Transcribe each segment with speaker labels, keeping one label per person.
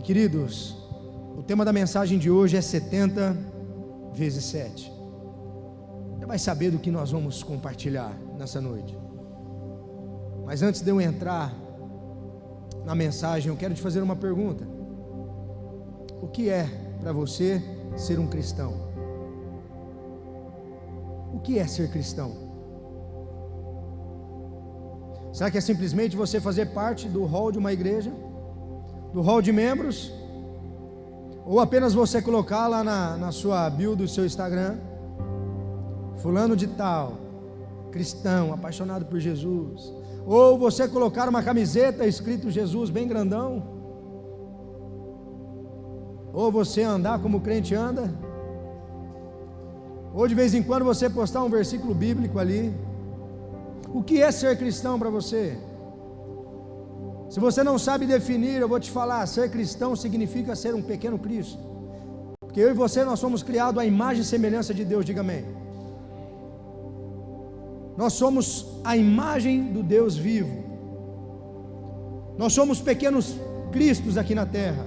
Speaker 1: Queridos, o tema da mensagem de hoje é 70 vezes 7. Você vai saber do que nós vamos compartilhar nessa noite. Mas antes de eu entrar na mensagem, eu quero te fazer uma pergunta. O que é para você ser um cristão? O que é ser cristão? Será que é simplesmente você fazer parte do hall de uma igreja? Do hall de membros? Ou apenas você colocar lá na sua bio do seu Instagram: fulano de tal, cristão, apaixonado por Jesus. Ou você colocar uma camiseta escrito Jesus bem grandão. Ou você andar como crente anda. Ou de vez em quando você postar um versículo bíblico ali. O que é ser cristão para você? Se você não sabe definir, eu vou te falar: ser cristão significa ser um pequeno Cristo. Porque eu e você, nós somos criados à imagem e semelhança de Deus, diga amém. Nós somos a imagem do Deus vivo. Nós somos pequenos Cristos aqui na terra.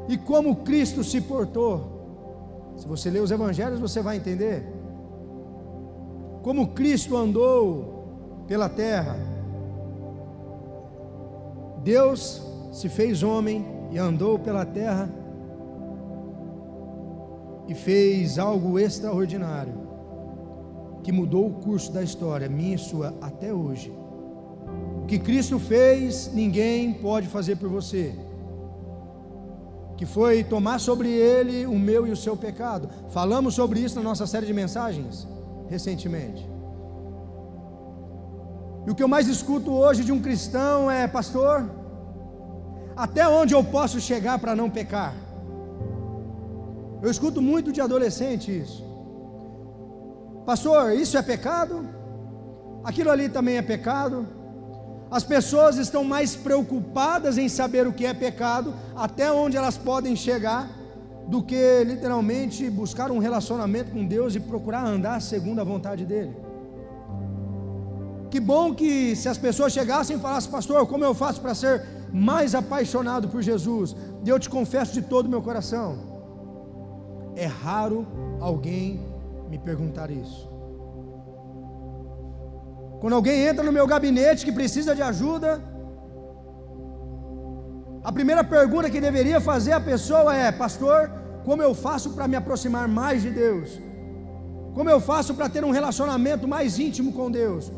Speaker 1: E como Cristo se portou, se você ler os evangelhos você vai entender. Como Cristo andou pela terra. Deus se fez homem e andou pela terra e fez algo extraordinário, que mudou o curso da história, minha e sua, até hoje. O que Cristo fez, ninguém pode fazer por você, que foi tomar sobre Ele o meu e o seu pecado. Falamos sobre isso na nossa série de mensagens, recentemente. E o que eu mais escuto hoje de um cristão é: pastor, até onde eu posso chegar para não pecar? Eu escuto muito de adolescente isso. Pastor, isso é pecado? Aquilo ali também é pecado? As pessoas estão mais preocupadas em saber o que é pecado, até onde elas podem chegar, do que literalmente buscar um relacionamento com Deus e procurar andar segundo a vontade dEle. Que bom que se as pessoas chegassem e falassem: pastor, como eu faço para ser mais apaixonado por Jesus? E eu te confesso de todo o meu coração, é raro alguém me perguntar isso. Quando alguém entra no meu gabinete que precisa de ajuda, a primeira pergunta que deveria fazer a pessoa é: pastor, como eu faço para me aproximar mais de Deus? Como eu faço para ter um relacionamento mais íntimo com Deus?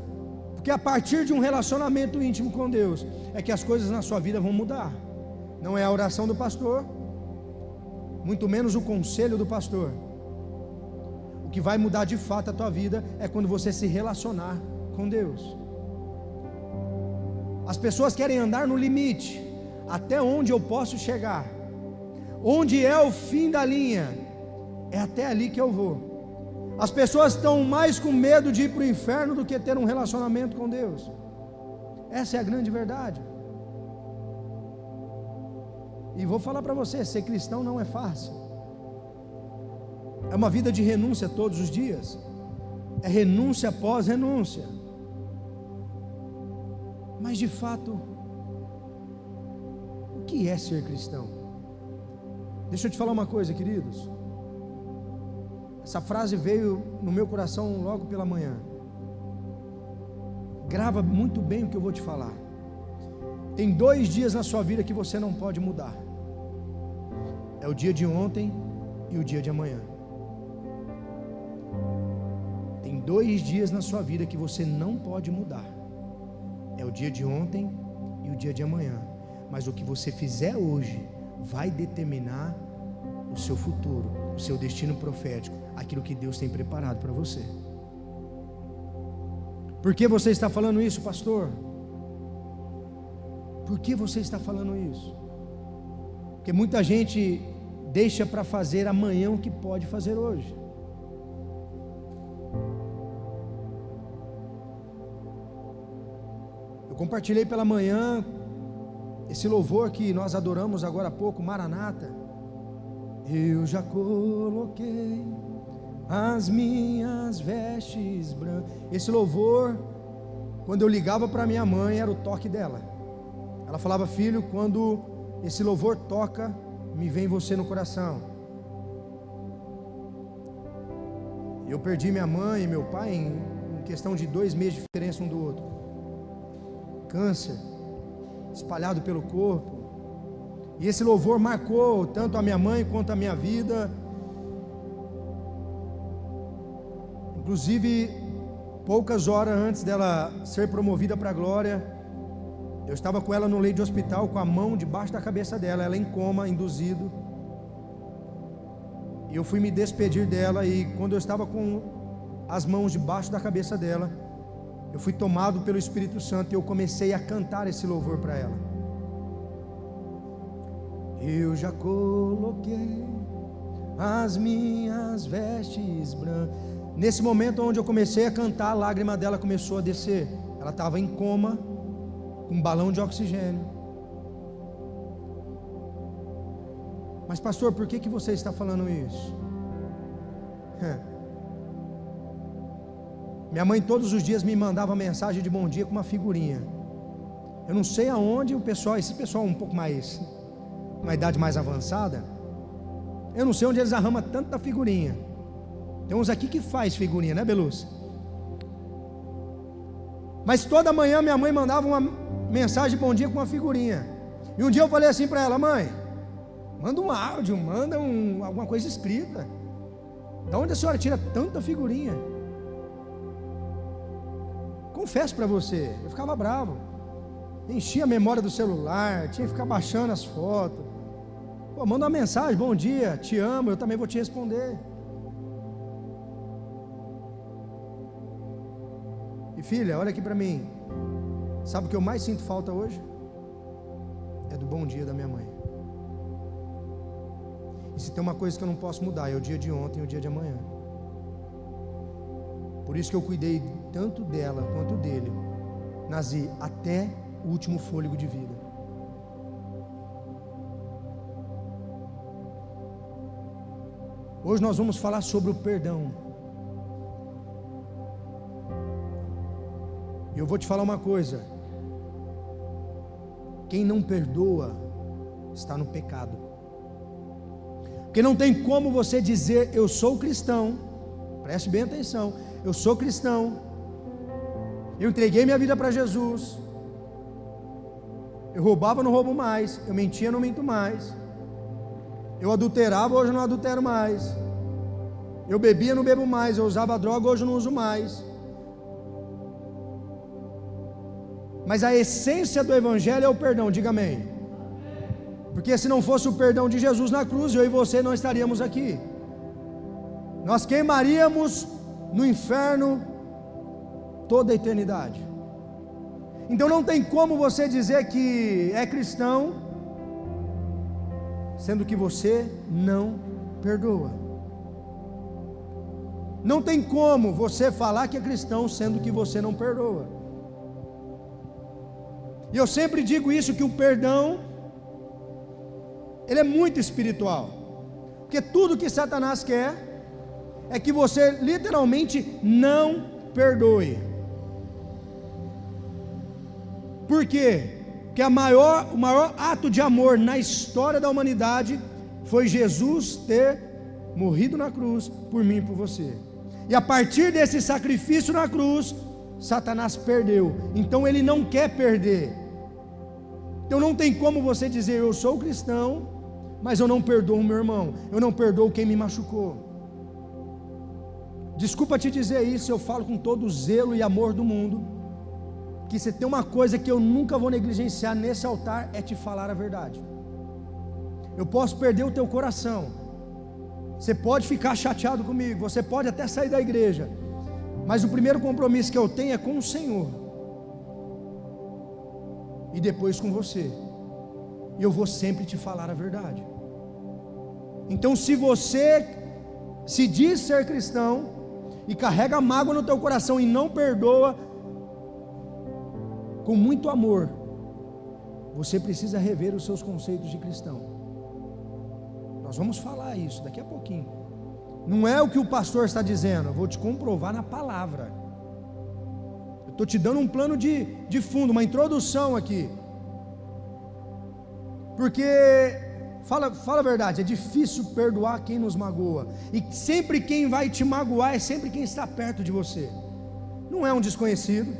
Speaker 1: Porque a partir de um relacionamento íntimo com Deus é que as coisas na sua vida vão mudar. Não é a oração do pastor, muito menos o conselho do pastor. O que vai mudar de fato a tua vida é quando você se relacionar com Deus. As pessoas querem andar no limite. Até onde eu posso chegar? Onde é o fim da linha? É até ali que eu vou. As pessoas estão mais com medo de ir para o inferno do que ter um relacionamento com Deus. Essa é a grande verdade. E vou falar para você: ser cristão não é fácil. É uma vida de renúncia todos os dias. É renúncia após renúncia. Mas de fato, o que é ser cristão? Deixa eu te falar uma coisa, queridos. Essa frase veio no meu coração logo pela manhã. Grava muito bem o que eu vou te falar. Tem 2 dias na sua vida que você não pode mudar. É o dia de ontem e o dia de amanhã. Tem 2 dias na sua vida que você não pode mudar. É o dia de ontem e o dia de amanhã. Mas o que você fizer hoje vai determinar o seu futuro, o seu destino profético, aquilo que Deus tem preparado para você. Por que você está falando isso, pastor? Por que você está falando isso? Porque muita gente deixa para fazer amanhã o que pode fazer hoje. Eu compartilhei pela manhã esse louvor que nós adoramos agora há pouco, Maranata. Eu já coloquei as minhas vestes brancas. Esse louvor, quando eu ligava para minha mãe, era o toque dela. Ela falava: filho, quando esse louvor toca, me vem você no coração. Eu perdi minha mãe e meu pai em questão de 2 meses de diferença um do outro. Câncer espalhado pelo corpo. E esse louvor marcou tanto a minha mãe quanto a minha vida. Inclusive, poucas horas antes dela ser promovida para a glória, eu estava com ela no leito de hospital, com a mão debaixo da cabeça dela, ela em coma, induzido. E eu fui me despedir dela, e quando eu estava com as mãos debaixo da cabeça dela, eu fui tomado pelo Espírito Santo e eu comecei a cantar esse louvor para ela. Eu já coloquei as minhas vestes brancas. Nesse momento onde eu comecei a cantar, a lágrima dela começou a descer. Ela estava em coma, com um balão de oxigênio. Mas pastor, por que você está falando isso? Minha mãe todos os dias me mandava mensagem de bom dia com uma figurinha. Eu não sei aonde o pessoal, esse pessoal um pouco mais, uma idade mais avançada, eu não sei onde eles arrumam tanta figurinha. Tem uns aqui que faz figurinha, né, Beluz? Mas toda manhã minha mãe mandava uma mensagem de bom dia com uma figurinha. E um dia eu falei assim para ela: mãe, manda um áudio, manda alguma coisa escrita. Da onde a senhora tira tanta figurinha? Confesso para você, eu ficava bravo. Enchia a memória do celular, tinha que ficar baixando as fotos. Pô, manda uma mensagem: bom dia, te amo, eu também vou te responder. E filha, olha aqui para mim. Sabe o que eu mais sinto falta hoje? É do bom dia da minha mãe. E se tem uma coisa que eu não posso mudar, é o dia de ontem e o dia de amanhã. Por isso que eu cuidei tanto dela quanto dele, Nazi, até o último fôlego de vida. Hoje nós vamos falar sobre o perdão. E eu vou te falar uma coisa: quem não perdoa está no pecado. Porque não tem como você dizer eu sou cristão, preste bem atenção, eu sou cristão, eu entreguei minha vida para Jesus, eu roubava, não roubo mais, eu mentia, não minto mais, eu adulterava, hoje não adultero mais, eu bebia, não bebo mais, eu usava droga, hoje não uso mais. Mas a essência do Evangelho é o perdão, diga amém. Porque se não fosse o perdão de Jesus na cruz, eu e você não estaríamos aqui. Nós queimaríamos no inferno toda a eternidade. Então não tem como você dizer que é cristão, sendo que você não perdoa. Não tem como você falar que é cristão, sendo que você não perdoa. E eu sempre digo isso, que o perdão, ele é muito espiritual. Porque tudo que Satanás quer é que você literalmente não perdoe. Por quê? Porque o maior ato de amor na história da humanidade foi Jesus ter morrido na cruz por mim e por você. E a partir desse sacrifício na cruz, Satanás perdeu. Então ele não quer perder. Então não tem como você dizer eu sou cristão, mas eu não perdoo o meu irmão, eu não perdoo quem me machucou. Desculpa te dizer isso, eu falo com todo o zelo e amor do mundo, que se tem uma coisa que eu nunca vou negligenciar nesse altar, é te falar a verdade. Eu posso perder o teu coração, você pode ficar chateado comigo, você pode até sair da igreja, mas o primeiro compromisso que eu tenho é com o Senhor, e depois com você, e eu vou sempre te falar a verdade. Então se você se diz ser cristão, e carrega mágoa no teu coração e não perdoa, com muito amor, você precisa rever os seus conceitos de cristão. Nós vamos falar isso daqui a pouquinho. Não é o que o pastor está dizendo, eu vou te comprovar na palavra. Eu estou te dando um plano de fundo, uma introdução aqui. Porque, fala a verdade, é difícil perdoar quem nos magoa, e sempre quem vai te magoar é sempre quem está perto de você. Não é um desconhecido,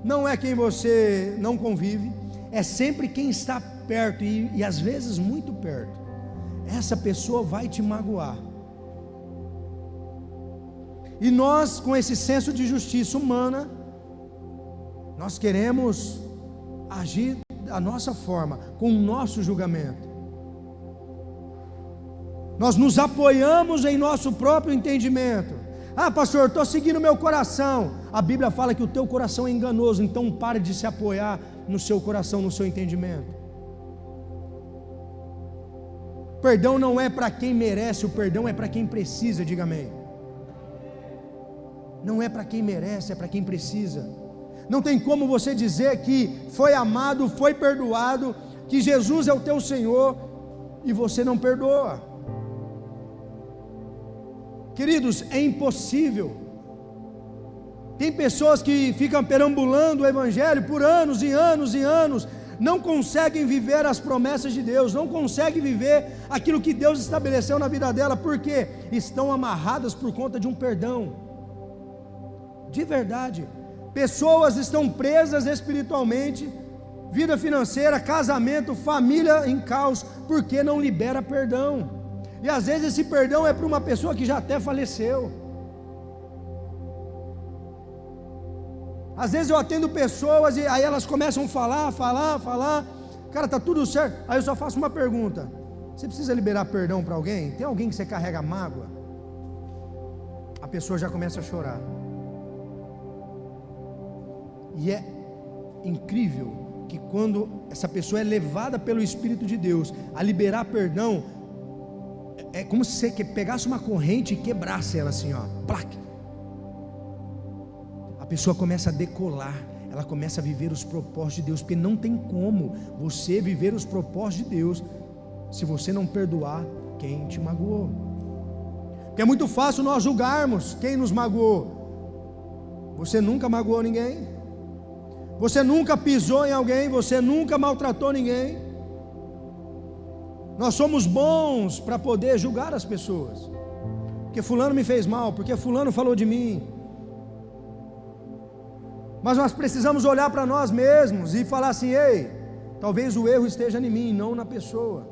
Speaker 1: não é quem você não convive, é sempre quem está perto, e às vezes muito perto. Essa pessoa vai te magoar. E nós, com esse senso de justiça humana, nós queremos agir da nossa forma, com o nosso julgamento. Nós nos apoiamos em nosso próprio entendimento. Ah, pastor, estou seguindo meu coração. A Bíblia fala que o teu coração é enganoso, então pare de se apoiar no seu coração, no seu entendimento. Perdão não é para quem merece, o perdão é para quem precisa, diga amém. Não é para quem merece, é para quem precisa. Não tem como você dizer que foi amado, foi perdoado, que Jesus é o teu Senhor, e você não perdoa. Queridos, é impossível. Tem pessoas que ficam perambulando o Evangelho por anos e anos e anos, não conseguem viver as promessas de Deus, não conseguem viver aquilo que Deus estabeleceu na vida dela, porque estão amarradas por conta de um perdão. De verdade, pessoas estão presas espiritualmente, vida financeira, casamento, família em caos, porque não libera perdão. E às vezes esse perdão é para uma pessoa que já até faleceu. Às vezes eu atendo pessoas e aí elas começam a falar, cara, está tudo certo. Aí eu só faço uma pergunta: você precisa liberar perdão para alguém? Tem alguém que você carrega mágoa? A pessoa já começa a chorar. E é incrível que quando essa pessoa é levada pelo Espírito de Deus a liberar perdão, é como se você pegasse uma corrente e quebrasse ela assim, ó, plac. A pessoa começa a decolar, ela começa a viver os propósitos de Deus, porque não tem como você viver os propósitos de Deus se você não perdoar quem te magoou. Porque é muito fácil nós julgarmos quem nos magoou. Você nunca magoou ninguém, você nunca pisou em alguém, você nunca maltratou ninguém. Nós somos bons para poder julgar as pessoas, porque fulano me fez mal, porque fulano falou de mim. Mas nós precisamos olhar para nós mesmos e falar assim: ei, talvez o erro esteja em mim, não na pessoa.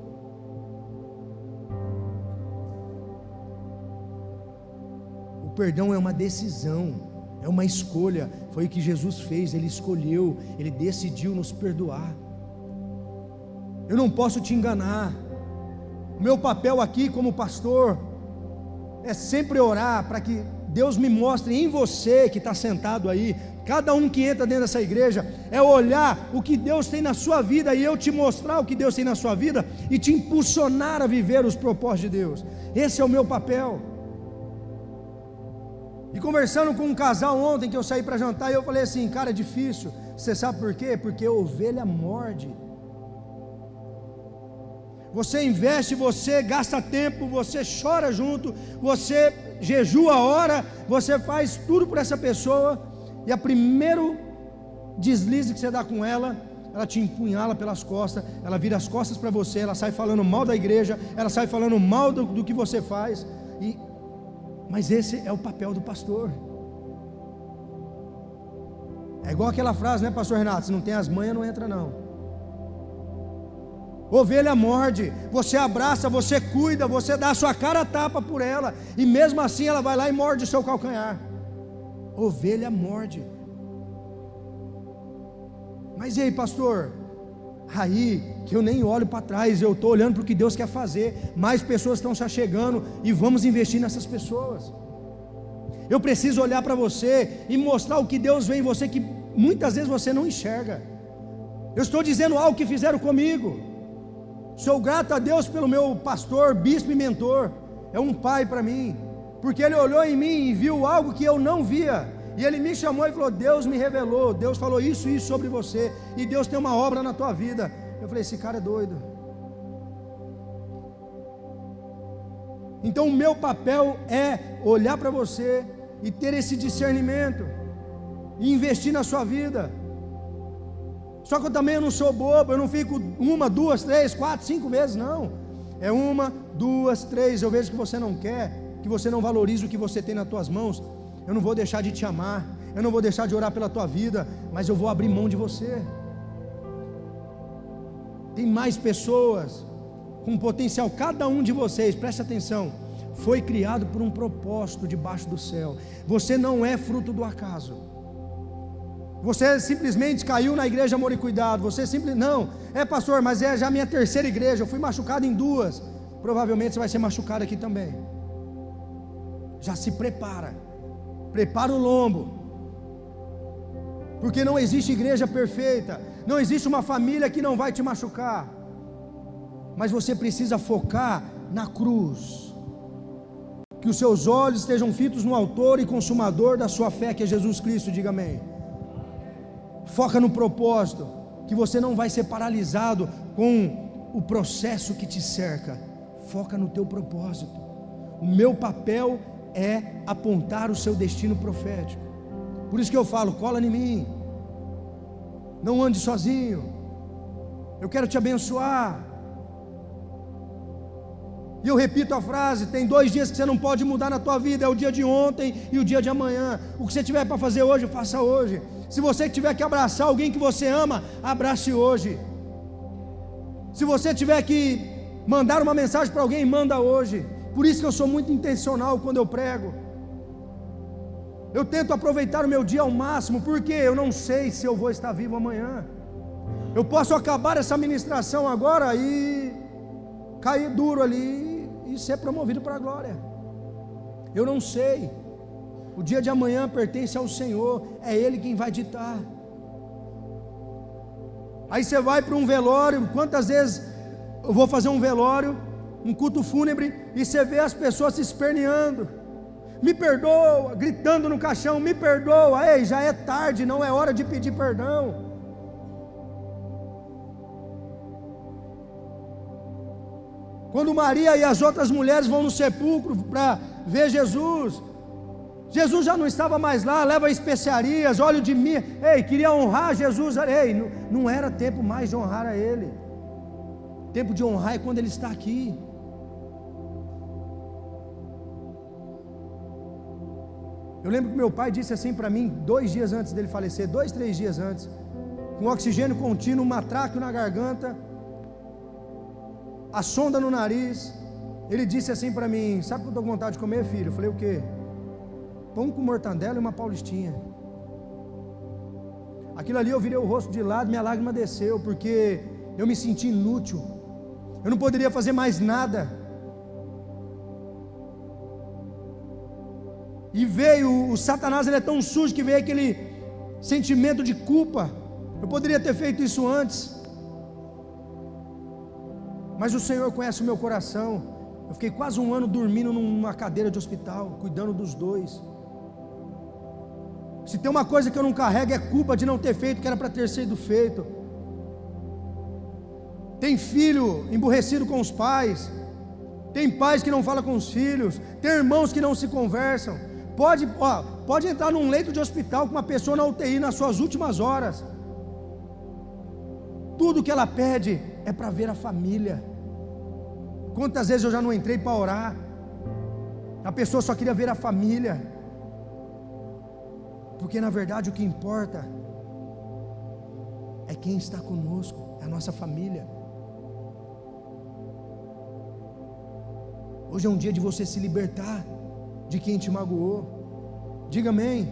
Speaker 1: O perdão é uma decisão, é uma escolha. Foi o que Jesus fez, Ele escolheu, Ele decidiu nos perdoar. Eu não posso te enganar. O meu papel aqui como pastor é sempre orar para que Deus me mostre em você que está sentado aí, cada um que entra dentro dessa igreja, é olhar o que Deus tem na sua vida, e eu te mostrar o que Deus tem na sua vida, e te impulsionar a viver os propósitos de Deus. Esse é o meu papel. E conversando com um casal ontem, que eu saí para jantar, e eu falei assim: cara, é difícil. Você sabe por quê? Porque a ovelha morde. Você investe, você gasta tempo, você chora junto, você jejua, ora, você faz tudo por essa pessoa, e a primeiro deslize que você dá com ela, ela te empunhala pelas costas, ela vira as costas para você, ela sai falando mal da igreja, ela sai falando mal do que você faz. Mas esse é o papel do pastor. É igual aquela frase, né, pastor Renato? Se não tem as manhas, não entra não. Ovelha morde, você abraça, você cuida, você dá a sua cara a tapa por ela, e mesmo assim ela vai lá e morde o seu calcanhar. Ovelha morde. Mas e aí, pastor? Aí que eu nem olho para trás, eu estou olhando para o que Deus quer fazer. Mais pessoas estão se achegando, e vamos investir nessas pessoas. Eu preciso olhar para você e mostrar o que Deus vê em você, que muitas vezes você não enxerga. Eu estou dizendo algo que fizeram comigo. Sou grato a Deus pelo meu pastor, bispo e mentor. É um pai para mim, porque ele olhou em mim e viu algo que eu não via, e ele me chamou e falou: Deus me revelou, Deus falou isso e isso sobre você, e Deus tem uma obra na tua vida. Eu falei: esse cara é doido. Então o meu papel é olhar para você e ter esse discernimento, e investir na sua vida. Só que eu também não sou bobo, eu não fico 1, 2, 3, 4, 5 vezes, não. É 1, 2, 3, eu vejo que você não quer, que você não valoriza o que você tem nas tuas mãos. Eu não vou deixar de te amar, eu não vou deixar de orar pela tua vida, mas eu vou abrir mão de você. Tem mais pessoas com potencial, cada um de vocês, preste atenção, foi criado por um propósito debaixo do céu. Você não é fruto do acaso. Você simplesmente caiu na igreja Amor e Cuidado. Você simplesmente, não, pastor, mas é já minha terceira igreja, eu fui machucado em 2. Provavelmente você vai ser machucado aqui também. Já se prepara o lombo, porque não existe igreja perfeita, não existe uma família que não vai te machucar, mas você precisa focar na cruz, que os seus olhos estejam fitos no autor e consumador da sua fé, que é Jesus Cristo. Diga amém. Foca no propósito, que você não vai ser paralisado com o processo que te cerca. Foca no teu propósito. O meu papel é apontar o seu destino profético. Por isso que eu falo, cola em mim, não ande sozinho, eu quero te abençoar. E eu repito a frase: tem 2 dias que você não pode mudar na tua vida, é o dia de ontem e o dia de amanhã. O que você tiver para fazer hoje, faça hoje. Se você tiver que abraçar alguém que você ama, abrace hoje. Se você tiver que mandar uma mensagem para alguém, manda hoje. Por isso que eu sou muito intencional quando eu prego. Eu tento aproveitar o meu dia ao máximo, porque eu não sei se eu vou estar vivo amanhã. Eu posso acabar essa ministração agora e cair duro ali e ser promovido para a glória. Eu não sei. O dia de amanhã pertence ao Senhor, é Ele quem vai ditar. Aí você vai para um velório. Quantas vezes eu vou fazer um velório, um culto fúnebre, e você vê as pessoas se esperneando: me perdoa, gritando no caixão, me perdoa. Ei, já é tarde, não é hora de pedir perdão. Quando Maria e as outras mulheres vão no sepulcro para ver Jesus, Jesus já não estava mais lá. Leva especiarias, óleo de mirra. Ei, queria honrar Jesus. Ei, não era tempo mais de honrar a Ele. Tempo de honrar é quando Ele está aqui. Eu lembro que meu pai disse assim para mim, 2 dias antes dele falecer, 2, 3 dias antes, com oxigênio contínuo, uma tráqueo na garganta, a sonda no nariz. Ele disse assim para mim: sabe o que eu estou com vontade de comer, filho? Eu falei: o quê? Pão com mortandela e uma paulistinha. Aquilo ali eu virei o rosto de lado, minha lágrima desceu, porque eu me senti inútil, eu não poderia fazer mais nada. E veio o Satanás, ele é tão sujo que veio aquele sentimento de culpa. Eu poderia ter feito isso antes, mas o Senhor conhece o meu coração. Eu fiquei quase 1 ano dormindo numa cadeira de hospital, cuidando dos 2. Se tem uma coisa que eu não carrego, é culpa de não ter feito o que era para ter sido feito. Tem filho emburrecido com os pais, tem pais que não falam com os filhos, tem irmãos que não se conversam. Pode entrar num leito de hospital com uma pessoa na UTI nas suas últimas horas. Tudo que ela pede é para ver a família. Quantas vezes eu já não entrei para orar, a pessoa só queria ver a família, porque na verdade o que importa é quem está conosco, é a nossa família. Hoje é um dia de você se libertar de quem te magoou. Diga amém.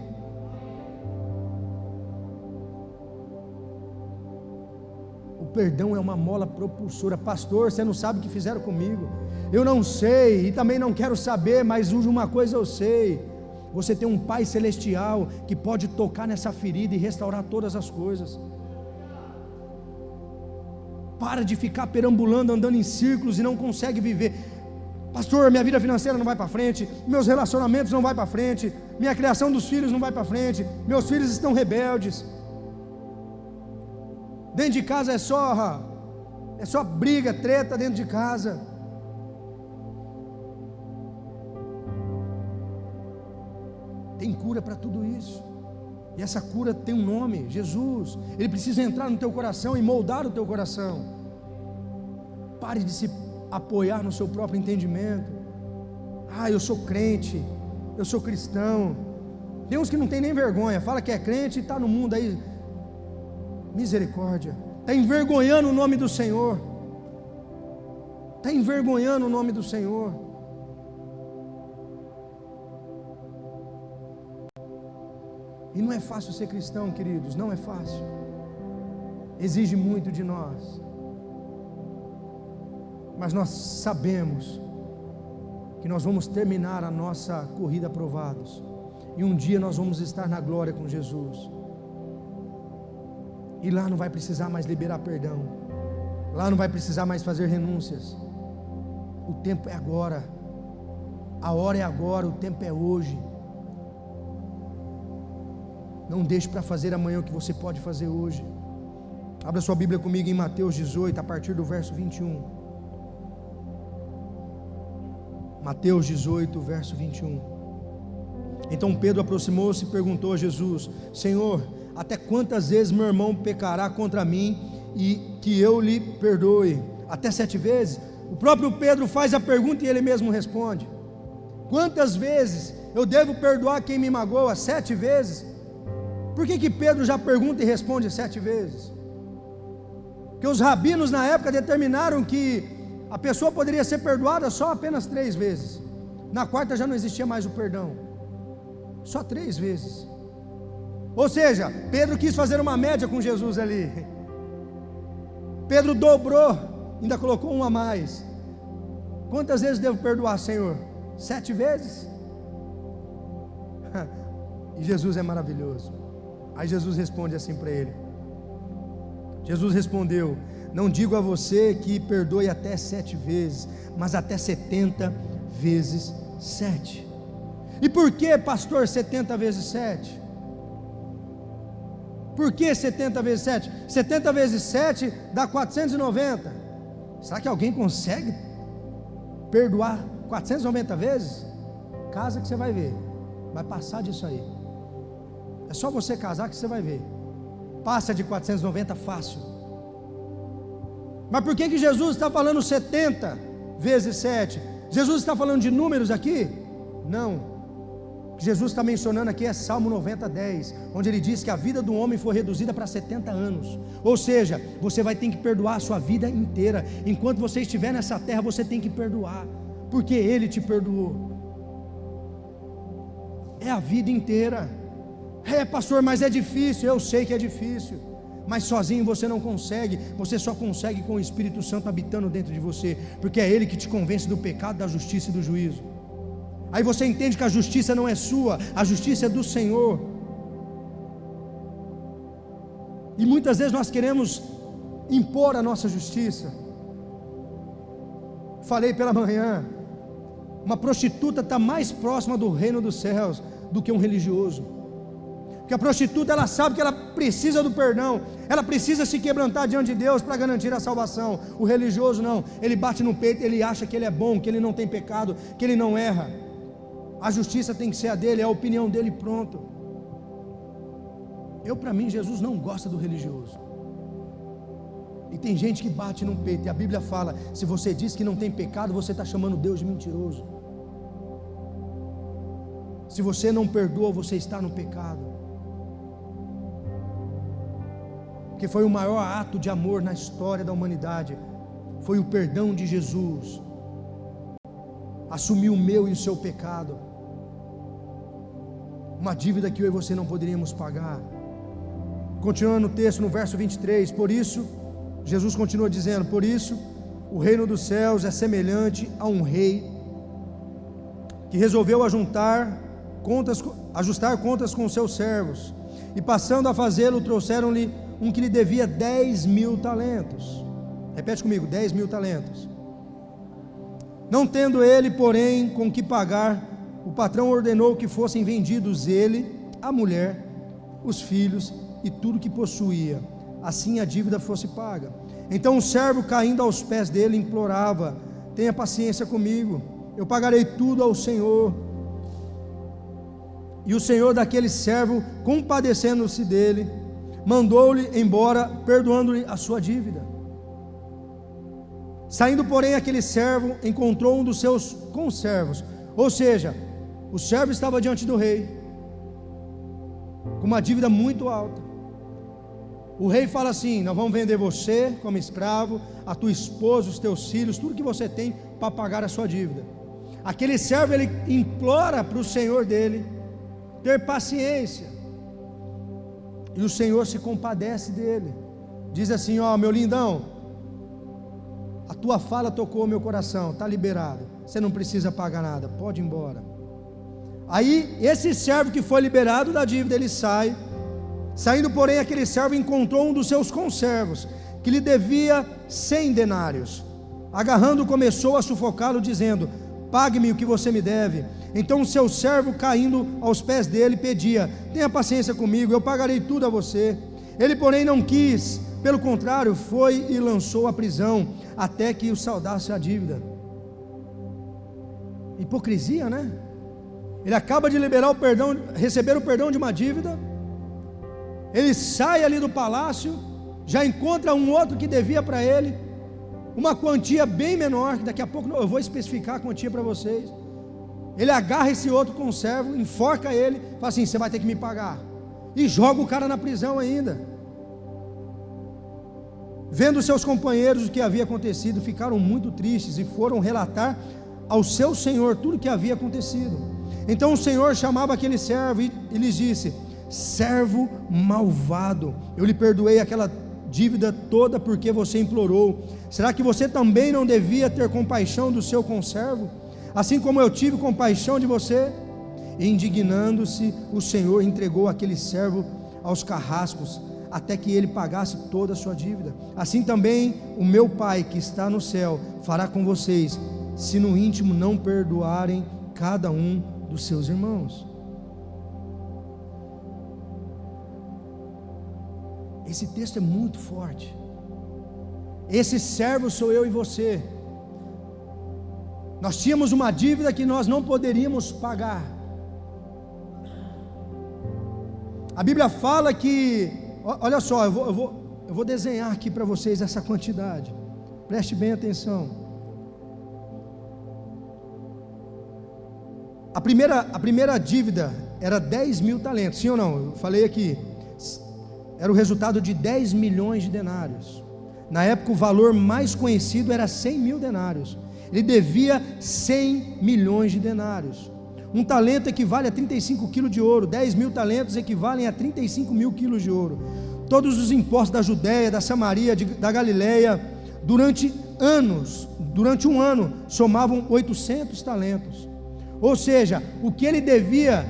Speaker 1: O perdão é uma mola propulsora. Pastor, você não sabe o que fizeram comigo. Eu não sei e também não quero saber, mas uma coisa eu sei: você tem um Pai Celestial que pode tocar nessa ferida e restaurar todas as coisas. Para de ficar perambulando, andando em círculos e não consegue viver. Pastor, minha vida financeira não vai para frente, meus relacionamentos não vai para frente, minha criação dos filhos não vai para frente, meus filhos estão rebeldes. Dentro de casa é só briga, treta dentro de casa. Tem cura para tudo isso. E essa cura tem um nome, Jesus. Ele precisa entrar no teu coração e moldar o teu coração. Pare de se apoiar no seu próprio entendimento. Eu sou crente, eu sou cristão. Tem uns que não tem nem vergonha, fala que é crente e está no mundo aí. Misericórdia, está envergonhando o nome do Senhor. Está envergonhando o nome do Senhor. E não é fácil ser cristão, queridos, não é fácil. Exige muito de nós. Mas nós sabemos que nós vamos terminar a nossa corrida aprovados. E um dia nós vamos estar na glória com Jesus. E lá não vai precisar mais liberar perdão. Lá não vai precisar mais fazer renúncias. O tempo é agora. A hora é agora, o tempo é hoje. Não deixe para fazer amanhã o que você pode fazer hoje. Abra sua Bíblia comigo em Mateus 18, a partir do verso 21. Mateus 18, verso 21. Então Pedro aproximou-se e perguntou a Jesus: Senhor, até quantas vezes meu irmão pecará contra mim e que eu lhe perdoe? Até 7 vezes? O próprio Pedro faz a pergunta e ele mesmo responde. Quantas vezes eu devo perdoar quem me magoa? 7 vezes? Por que Pedro já pergunta e responde 7 vezes? Porque os rabinos na época determinaram que a pessoa poderia ser perdoada só apenas 3 vezes. Na quarta já não existia mais o perdão. Só 3 vezes. Ou seja, Pedro quis fazer uma média com Jesus ali. Pedro dobrou, ainda colocou um a mais. Quantas vezes devo perdoar, Senhor? 7 vezes? E Jesus é maravilhoso. Aí Jesus responde assim para ele. Jesus respondeu: não digo a você que perdoe até 7 vezes, mas até 70 vezes 7. E por que, pastor, 70 vezes 7? Por que 70 vezes 7? 70 vezes 7 dá 490. Será que alguém consegue perdoar 490 vezes? Casa que você vai ver, vai passar disso aí. É só você casar que você vai ver. Passa de 490 fácil. Mas por que Jesus está falando 70 vezes 7? Jesus está falando de números aqui? Não. O que Jesus está mencionando aqui é Salmo 90:10, onde ele diz que a vida do homem foi reduzida para 70 anos. Ou seja, você vai ter que perdoar a sua vida inteira. Enquanto você estiver nessa terra, você tem que perdoar, porque Ele te perdoou. É a vida inteira. Pastor, mas é difícil. Eu sei que é difícil, mas sozinho você não consegue. Você só consegue com o Espírito Santo habitando dentro de você, porque é Ele que te convence do pecado, da justiça e do juízo. Aí você entende que a justiça não é sua, a justiça é do Senhor. E muitas vezes nós queremos impor a nossa justiça. Falei pela manhã, uma prostituta está mais próxima do reino dos céus do que um religioso. Porque a prostituta, ela sabe que ela precisa do perdão, ela precisa se quebrantar diante de Deus para garantir a salvação. O religioso não, ele bate no peito, ele acha que ele é bom, que ele não tem pecado, que ele não erra. A justiça tem que ser a dele, é a opinião dele, pronto. Para mim, Jesus não gosta do religioso. E tem gente que bate no peito, e a Bíblia fala: se você diz que não tem pecado, você está chamando Deus de mentiroso. Se você não perdoa, você está no pecado. Porque foi o maior ato de amor na história da humanidade, foi o perdão de Jesus. Assumiu o meu e o seu pecado, uma dívida que eu e você não poderíamos pagar. Continuando o texto no verso 23, por isso, Jesus continua dizendo: por isso, o reino dos céus é semelhante a um rei que resolveu ajustar contas com seus servos, e passando a fazê-lo, trouxeram-lhe um que lhe devia 10.000 talentos. Repete comigo: 10.000 talentos. Não tendo ele, porém, com que pagar, o patrão ordenou que fossem vendidos ele, a mulher, os filhos e tudo que possuía, assim a dívida fosse paga. Então o servo, caindo aos pés dele, implorava: tenha paciência comigo, eu pagarei tudo ao Senhor. E o senhor daquele servo, compadecendo-se dele, mandou-lhe embora, perdoando-lhe a sua dívida. Saindo, porém, aquele servo encontrou um dos seus conservos, ou seja, o servo estava diante do rei, com uma dívida muito alta. O rei fala assim: nós vamos vender você como escravo, a tua esposa, os teus filhos, tudo que você tem para pagar a sua dívida. Aquele servo, ele implora para o senhor dele ter paciência, e o senhor se compadece dele, diz assim: ó, meu lindão, a tua fala tocou o meu coração, está liberado, você não precisa pagar nada, pode ir embora. Aí esse servo que foi liberado da dívida, ele sai. Saindo, porém, aquele servo encontrou um dos seus conservos, que lhe devia 100 denários. Agarrando, começou a sufocá-lo, dizendo: pague-me o que você me deve. Então o seu servo, caindo aos pés dele, pedia: tenha paciência comigo, eu pagarei tudo a você. Ele, porém, não quis, pelo contrário, foi e lançou à prisão, até que o saldasse a dívida. Hipocrisia, né? Ele acaba de liberar o perdão, receber o perdão de uma dívida. Ele sai ali do palácio, já encontra um outro que devia para ele uma quantia bem menor, que daqui a pouco eu vou especificar a quantia para vocês. Ele agarra esse outro conservo, enforca ele, fala assim: você vai ter que me pagar, e joga o cara na prisão ainda. Vendo seus companheiros o que havia acontecido, ficaram muito tristes e foram relatar ao seu senhor tudo o que havia acontecido. Então o senhor chamava aquele servo e lhes disse: servo malvado, eu lhe perdoei aquela dívida toda porque você implorou. Será que você também não devia ter compaixão do seu conservo, assim como eu tive compaixão de você? E indignando-se, o senhor entregou aquele servo aos carrascos, até que ele pagasse toda a sua dívida. Assim também o meu Pai que está no céu fará com vocês, se no íntimo não perdoarem cada um dos seus irmãos. Esse texto é muito forte. Esse servo sou eu e você. Nós tínhamos uma dívida que nós não poderíamos pagar. A Bíblia fala que, olha só, eu vou desenhar aqui para vocês essa quantidade, preste bem atenção. A primeira dívida era 10 mil talentos, sim ou não? Eu falei aqui, era o resultado de 10 milhões de denários. Na época o valor mais conhecido era 100 mil denários. Ele devia 100 milhões de denários. Um talento equivale a 35 quilos de ouro, 10 mil talentos equivalem a 35 mil quilos de ouro. Todos os impostos da Judéia, da Samaria, da Galileia, durante um ano, somavam 800 talentos. Ou seja, o que ele devia,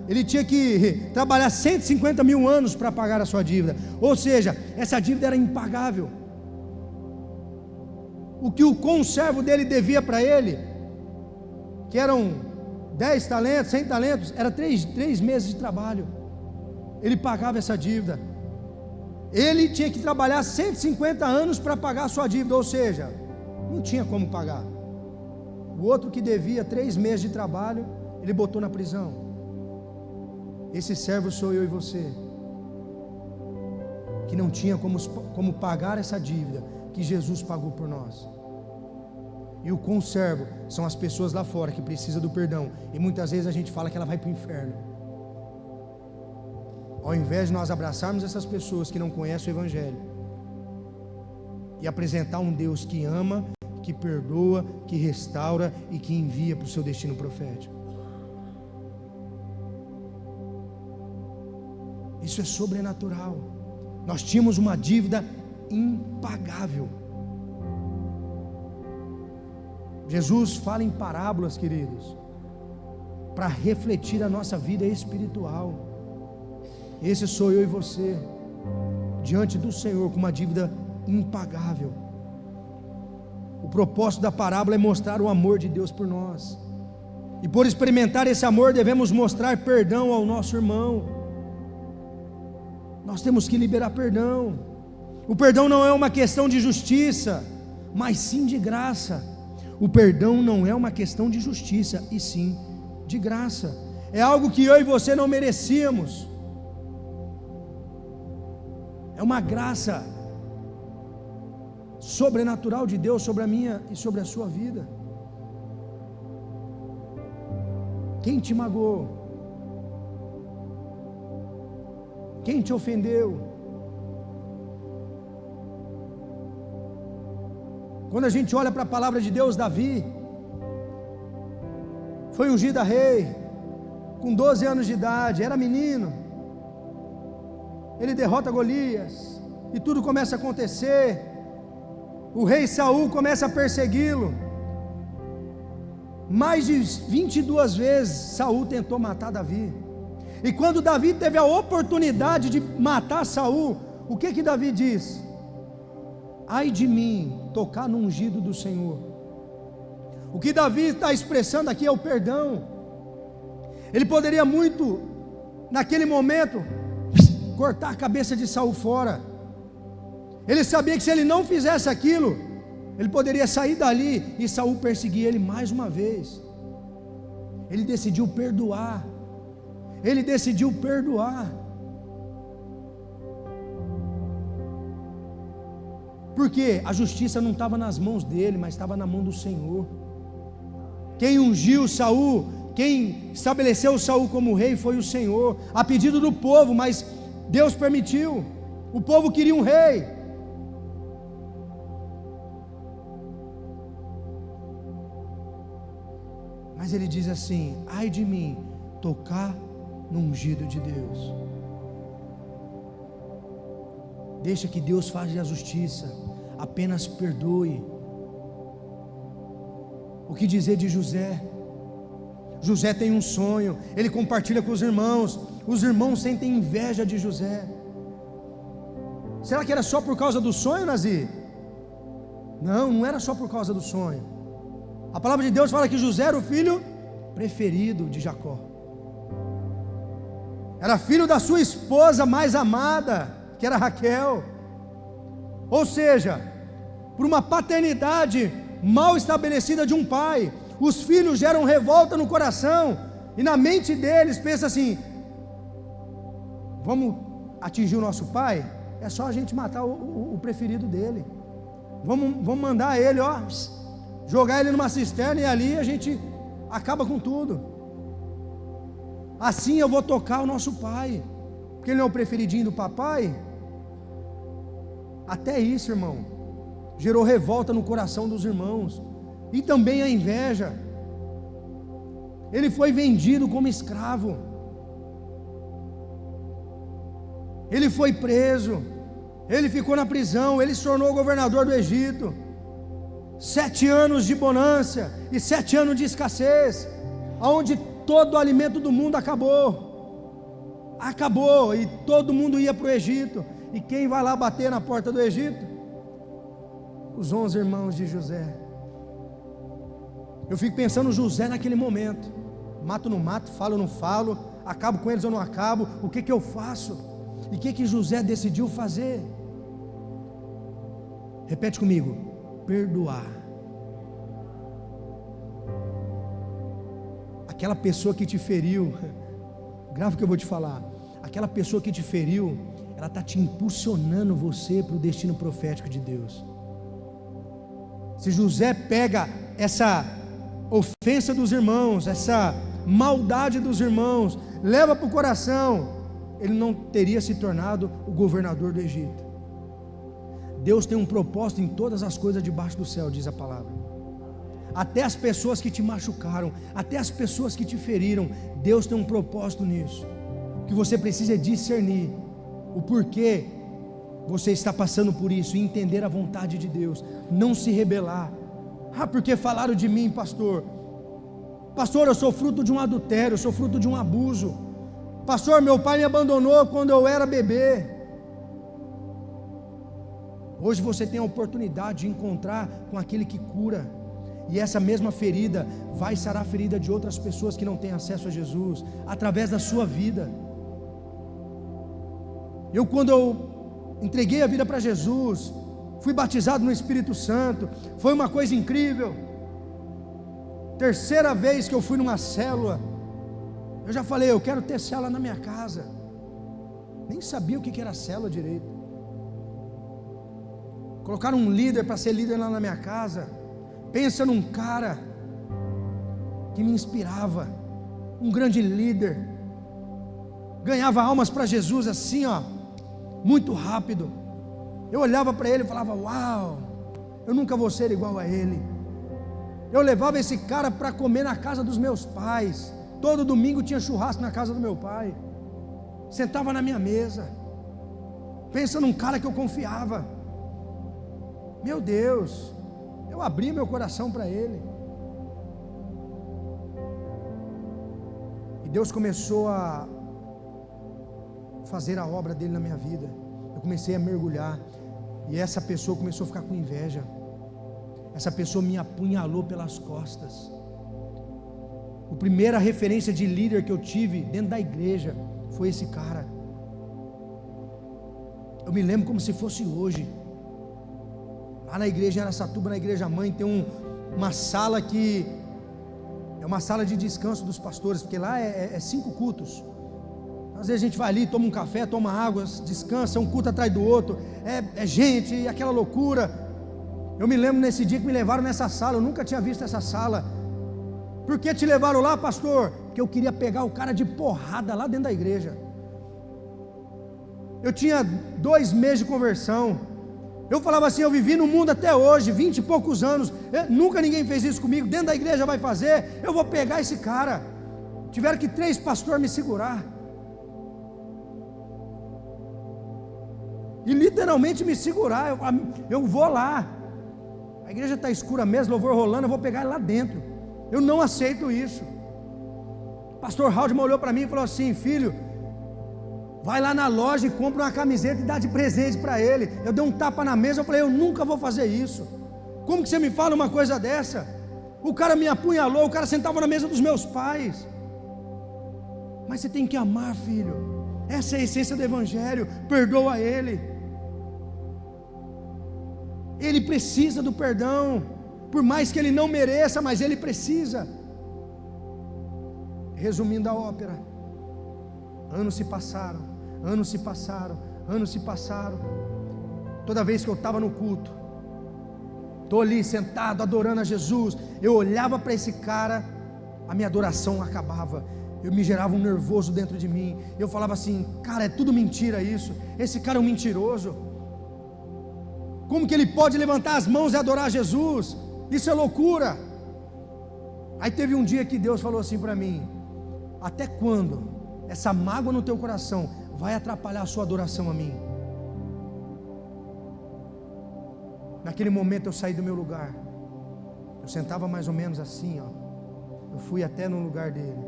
Speaker 1: ele tinha que trabalhar 150 mil anos para pagar a sua dívida. Ou seja, essa dívida era impagável. O que o conservo dele devia para ele, que eram 10 talentos, 100 talentos, era 3 meses de trabalho. Ele pagava essa dívida. Ele tinha que trabalhar 150 anos para pagar a sua dívida, ou seja, não tinha como pagar. O outro que devia 3 meses de trabalho, ele botou na prisão. Esse servo sou eu e você, que não tinha como pagar essa dívida que Jesus pagou por nós. E o conservo são as pessoas lá fora que precisam do perdão, e muitas vezes a gente fala que ela vai para o inferno. Ao invés de nós abraçarmos essas pessoas que não conhecem o Evangelho e apresentar um Deus que ama, que perdoa, que restaura e que envia para o seu destino profético. Isso é sobrenatural. Nós tínhamos uma dívida impagável. Jesus fala em parábolas, queridos, para refletir a nossa vida espiritual. Esse sou eu e você, diante do Senhor, com uma dívida impagável. O propósito da parábola é mostrar o amor de Deus por nós, e por experimentar esse amor devemos mostrar perdão ao nosso irmão. Nós temos que liberar perdão. O perdão não é uma questão de justiça, mas sim de graça. O perdão não é uma questão de justiça, e sim de graça. é algo que eu e você não merecíamos, é uma graça sobrenatural de Deus sobre a minha e sobre a sua vida. Quem te magoou? Quem te ofendeu? Quando a gente olha para a palavra de Deus, Davi foi ungido a rei com 12 anos de idade, era menino. Ele derrota Golias e tudo começa a acontecer. O rei Saul começa a persegui-lo. Mais de 22 vezes Saul tentou matar Davi. E quando Davi teve a oportunidade de matar Saul, o que Davi diz? Ai de mim, tocar no ungido do Senhor. O que Davi está expressando aqui é o perdão. Ele poderia muito, naquele momento, cortar a cabeça de Saul fora. Ele sabia que se ele não fizesse aquilo, ele poderia sair dali e Saul perseguir ele mais uma vez. Ele decidiu perdoar. Ele decidiu perdoar. Porque a justiça não estava nas mãos dele, mas estava na mão do Senhor. Quem ungiu Saul, quem estabeleceu Saul como rei foi o Senhor, a pedido do povo, mas Deus permitiu. O povo queria um rei. Mas ele diz assim: ai de mim, tocar no ungido de Deus. Deixa que Deus faça a justiça, apenas perdoe. O que dizer de José? José tem um sonho, ele compartilha com os irmãos sentem inveja de José. Será que era só por causa do sonho, Nazir? Não, não era só por causa do sonho. A palavra de Deus fala que José era o filho preferido de Jacó, era filho da sua esposa mais amada, que era Raquel. Ou seja, por uma paternidade mal estabelecida de um pai, os filhos geram revolta no coração, e na mente deles pensa assim: vamos atingir o nosso pai? É só a gente matar o preferido dele. Vamos mandar ele, jogar ele numa cisterna, e ali a gente acaba com tudo. Assim eu vou tocar o nosso pai, porque ele não é o preferidinho do papai. Até isso, irmão, gerou revolta no coração dos irmãos, e também a inveja. Ele foi vendido como escravo, ele foi preso, ele ficou na prisão, ele se tornou governador do Egito. 7 anos de bonança e 7 anos de escassez, onde todo o alimento do mundo acabou, e todo mundo ia para o Egito. E quem vai lá bater na porta do Egito? Os 11 irmãos de José. Eu fico pensando José naquele momento: mato ou não mato, falo ou não falo, acabo com eles ou não acabo, o que eu faço? E o que José decidiu fazer? Repete comigo: perdoar. Aquela pessoa que te feriu, grava o que eu vou te falar, aquela pessoa que te feriu, ela está te impulsionando você para o destino profético de Deus. Se José pega essa ofensa dos irmãos, essa maldade dos irmãos, leva para o coração, ele não teria se tornado o governador do Egito. Deus tem um propósito em todas as coisas debaixo do céu, diz a palavra. Até as pessoas que te machucaram, até as pessoas que te feriram, Deus tem um propósito nisso. O que você precisa é discernir o porquê você está passando por isso e entender a vontade de Deus, não se rebelar. Porque falaram de mim, pastor, eu sou fruto de um adultério, eu sou fruto de um abuso, pastor, meu pai me abandonou quando eu era bebê. Hoje você tem a oportunidade de encontrar com aquele que cura, e essa mesma ferida vai sarar a ferida de outras pessoas que não têm acesso a Jesus, através da sua vida. Quando eu entreguei a vida para Jesus, fui batizado no Espírito Santo, foi uma coisa incrível. 3ª vez que eu fui numa célula, Eu já falei, eu quero ter célula na minha casa. Nem sabia o que era célula direito. Colocaram um líder para ser líder lá na minha casa. Pensa num cara que me inspirava, um grande líder, ganhava almas para Jesus assim, ó, muito rápido. Eu olhava para ele e falava, uau, eu nunca vou ser igual a ele. Eu levava esse cara para comer na casa dos meus pais. Todo domingo tinha churrasco na casa do meu pai. Sentava na minha mesa. Pensa num cara que eu confiava. Meu Deus, eu abri meu coração para ele. E Deus começou a fazer a obra dele na minha vida. Eu comecei a mergulhar. E essa pessoa começou a ficar com inveja. Essa pessoa me apunhalou pelas costas. A primeira referência de líder que eu tive dentro da igreja foi esse cara. Eu me lembro como se fosse hoje. Lá na igreja em Araçatuba, na igreja mãe, tem uma sala que é uma sala de descanso dos pastores, porque lá é 5 cultos. Às vezes a gente vai ali, toma um café, toma água, descansa, um culto atrás do outro, é gente, aquela loucura. Eu me lembro nesse dia que me levaram nessa sala, eu nunca tinha visto essa sala. Por que te levaram lá, pastor? Porque eu queria pegar o cara de porrada lá dentro da igreja. Eu tinha 2 meses de conversão. Eu falava assim, eu vivi no mundo até hoje, 20 e poucos anos, nunca ninguém fez isso comigo, dentro da igreja vai fazer, eu vou pegar esse cara. Tiveram que 3 pastores me segurar. E literalmente me segurar, eu vou lá. A igreja está escura mesmo, louvor rolando, eu vou pegar ele lá dentro. Eu não aceito isso. O pastor Haldman olhou para mim e falou assim, filho, vai lá na loja e compra uma camiseta e dá de presente para ele. Eu dei um tapa na mesa, eu falei, eu nunca vou fazer isso. Como que você me fala uma coisa dessa? O cara me apunhalou, o cara sentava na mesa dos meus pais. Mas você tem que amar, filho. Essa é a essência do evangelho. Perdoa ele. Ele precisa do perdão, por mais que ele não mereça, mas ele precisa. Resumindo a ópera, anos se passaram, anos se passaram, anos se passaram. Toda vez que eu estava no culto, estou ali sentado adorando a Jesus, eu olhava para esse cara, a minha adoração acabava. Eu me gerava um nervoso dentro de mim. Eu falava assim, cara, é tudo mentira isso. Esse cara é um mentiroso. Como que ele pode levantar as mãos e adorar Jesus? Isso é loucura. Aí teve um dia que Deus falou assim para mim, até quando essa mágoa no teu coração vai atrapalhar a sua adoração a mim? Naquele momento eu saí do meu lugar. Eu sentava mais ou menos assim, ó. Eu fui até no lugar dele,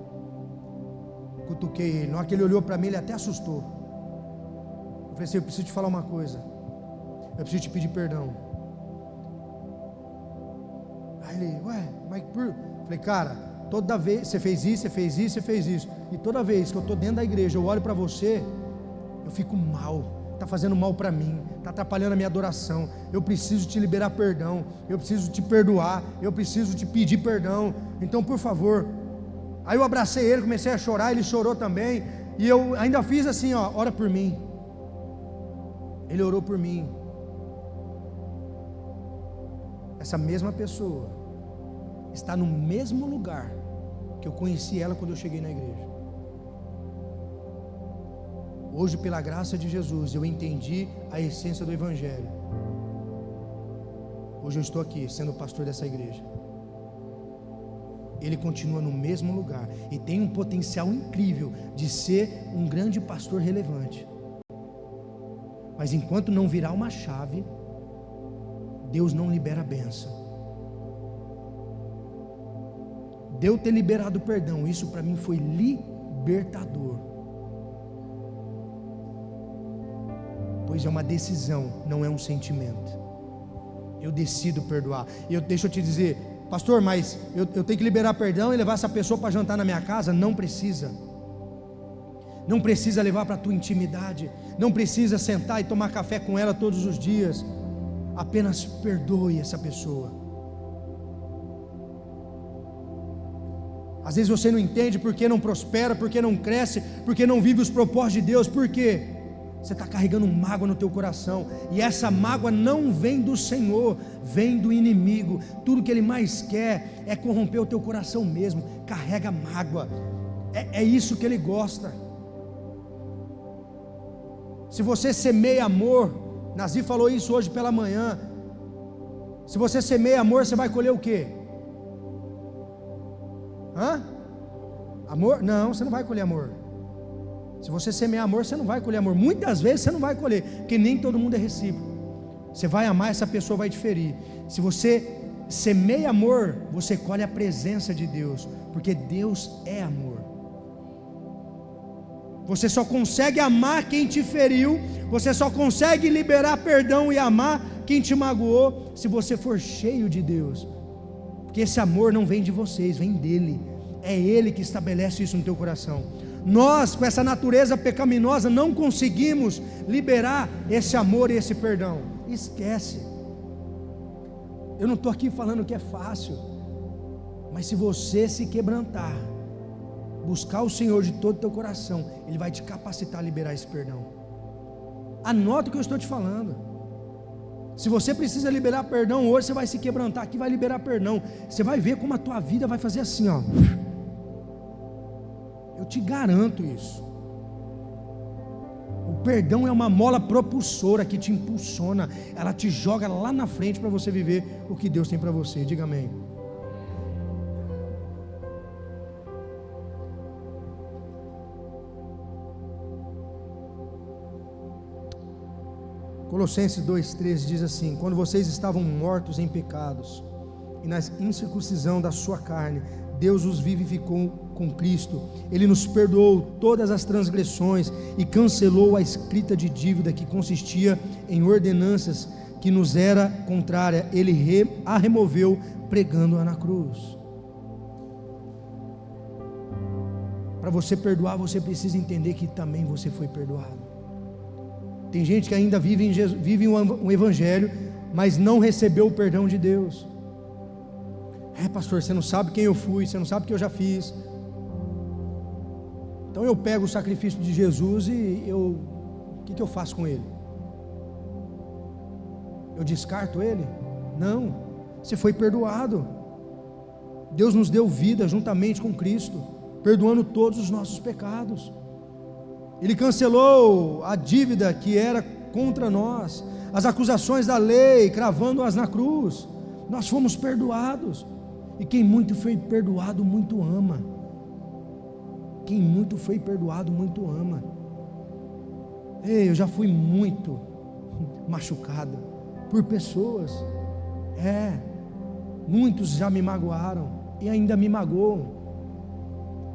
Speaker 1: cutuquei ele. Na hora que ele olhou para mim, ele até assustou. Eu falei assim, eu preciso te falar uma coisa. Eu preciso te pedir perdão. Aí ele, mas por... Falei, cara, toda vez, você fez isso, você fez isso, você fez isso. E toda vez que eu estou dentro da igreja, eu olho para você, eu fico mal. Está fazendo mal para mim, está atrapalhando a minha adoração. Eu preciso te liberar perdão. Eu preciso te perdoar. Eu preciso te pedir perdão. Então, por favor. Aí eu abracei ele, comecei a chorar, ele chorou também. E eu ainda fiz assim, ó, ora por mim. Ele orou por mim. Essa mesma pessoa está no mesmo lugar que eu conheci ela quando eu cheguei na igreja. Hoje, pela graça de Jesus, eu entendi a essência do evangelho. Hoje eu estou aqui sendo pastor dessa igreja. Ele continua no mesmo lugar e tem um potencial incrível de ser um grande pastor relevante. Mas enquanto não virar uma chave, Deus não libera a bênção. De eu ter liberado perdão, isso para mim foi libertador. Pois é uma decisão, não é um sentimento. Eu decido perdoar. Deixa eu te dizer, pastor, mas eu tenho que liberar perdão e levar essa pessoa para jantar na minha casa? Não precisa. Não precisa levar para a tua intimidade. Não precisa sentar e tomar café com ela todos os dias. Apenas perdoe essa pessoa. Às vezes você não entende porque não prospera, porque não cresce, porque não vive os propósitos de Deus. Por quê? Você está carregando mágoa no teu coração, e essa mágoa não vem do Senhor, vem do inimigo. Tudo que ele mais quer é corromper o teu coração mesmo. Carrega mágoa, é isso que ele gosta. Se você semeia amor, Nazi falou isso hoje pela manhã, se você semeia amor, você vai colher o quê? Amor? Não, você não vai colher amor. Se você semear amor, você não vai colher amor. Muitas vezes você não vai colher, porque nem todo mundo é recíproco. Você vai amar, essa pessoa vai te ferir. Se você semeia amor, você colhe a presença de Deus, porque Deus é amor. Você só consegue amar quem te feriu, você só consegue liberar perdão e amar quem te magoou, se você for cheio de Deus. Porque esse amor não vem de vocês, vem dele. É ele que estabelece isso no teu coração. Nós, com essa natureza pecaminosa, não conseguimos liberar esse amor e esse perdão. Esquece. Eu não estou aqui falando que é fácil, mas se você se quebrantar, buscar o Senhor de todo o teu coração, Ele vai te capacitar a liberar esse perdão. Anota o que eu estou te falando. Se você precisa liberar perdão hoje, você vai se quebrantar aqui, vai liberar perdão. Você vai ver como a tua vida vai fazer assim, ó. Eu te garanto isso. O perdão é uma mola propulsora que te impulsiona, ela te joga lá na frente para você viver o que Deus tem para você. Diga amém. Colossenses 2,13 diz assim: quando vocês estavam mortos em pecados e na incircuncisão da sua carne, Deus os vivificou com Cristo. Ele nos perdoou todas as transgressões e cancelou a escrita de dívida que consistia em ordenanças que nos era contrária. Ele a removeu, pregando-a na cruz. Para você perdoar, você precisa entender que também você foi perdoado. Tem gente que ainda vive um evangelho, mas não recebeu o perdão de Deus. Pastor, você não sabe quem eu fui, você não sabe o que eu já fiz. Então eu pego o sacrifício de Jesus e o que eu faço com ele? Eu descarto ele? Não, você foi perdoado. Deus nos deu vida juntamente com Cristo, perdoando todos os nossos pecados. Ele cancelou a dívida que era contra nós, as acusações da lei, cravando-as na cruz. Nós fomos perdoados. E quem muito foi perdoado, muito ama. Quem muito foi perdoado, muito ama. Ei, eu já fui muito machucado por pessoas. Muitos já me magoaram e ainda me magoam.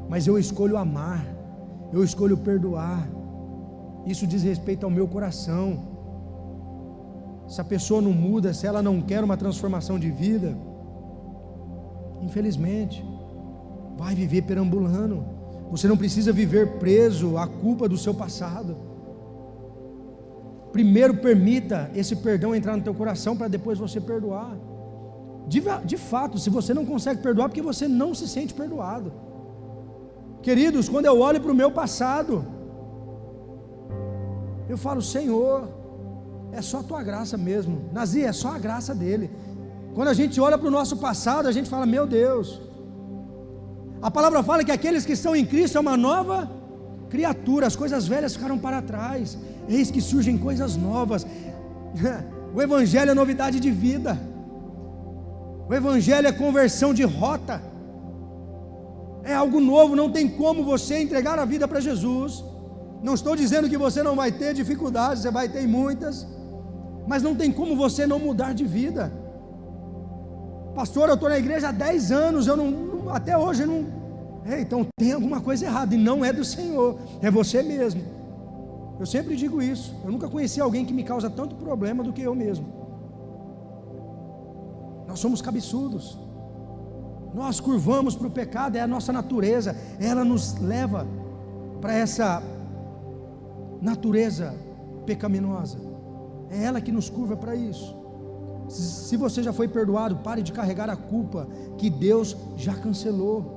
Speaker 1: Mas eu escolho amar, eu escolho perdoar. Isso diz respeito ao meu coração. Se a pessoa não muda, se ela não quer uma transformação de vida, infelizmente vai viver perambulando. Você não precisa viver preso à culpa do seu passado. Primeiro permita esse perdão entrar no teu coração, para depois você perdoar. De fato, se você não consegue perdoar, porque você não se sente perdoado. Queridos, quando eu olho para o meu passado, eu falo: Senhor, é só a tua graça mesmo. Nazi, é só a graça dele. Quando a gente olha para o nosso passado, a gente fala: meu Deus. A palavra fala que aqueles que estão em Cristo é uma nova criatura. As coisas velhas ficaram para trás, eis que surgem coisas novas. O Evangelho é novidade de vida. O Evangelho é conversão de rota. É algo novo. Não tem como você entregar a vida para Jesus. Não estou dizendo que você não vai ter dificuldades, você vai ter muitas, mas não tem como você não mudar de vida. Pastor, eu estou na igreja há 10 anos, até hoje eu não... Então tem alguma coisa errada, e não é do Senhor, é você mesmo. Eu sempre digo isso. Eu nunca conheci alguém que me causa tanto problema do que eu mesmo. Nós somos cabeçudos, nós curvamos para o pecado, é a nossa natureza, ela nos leva para essa natureza pecaminosa, é ela que nos curva para isso. Se você já foi perdoado, pare de carregar a culpa que Deus já cancelou.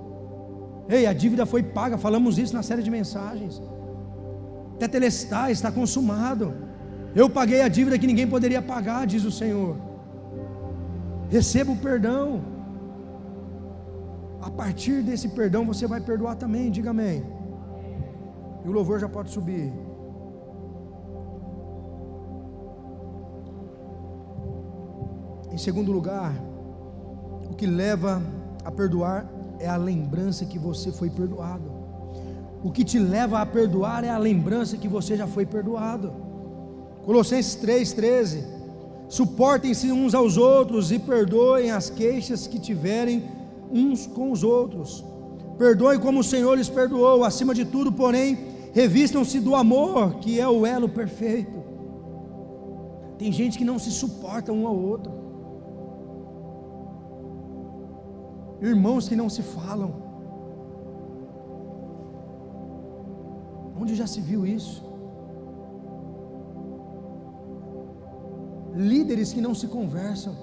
Speaker 1: Ei, a dívida foi paga, falamos isso na série de mensagens. Tetelestai, está consumado. Eu paguei a dívida que ninguém poderia pagar, diz o Senhor. Receba o perdão. A partir desse perdão você vai perdoar também, diga amém. E o louvor já pode subir. Em segundo lugar, o que leva a perdoar é a lembrança que você foi perdoado. O que te leva a perdoar é a lembrança que você já foi perdoado. Colossenses 3,13: suportem-se uns aos outros e perdoem as queixas que tiverem uns com os outros. Perdoem como o Senhor lhes perdoou. Acima de tudo, porém, revistam-se do amor, que é o elo perfeito. Tem gente que não se suporta um ao outro. Irmãos que não se falam. Onde já se viu isso? Líderes que não se conversam.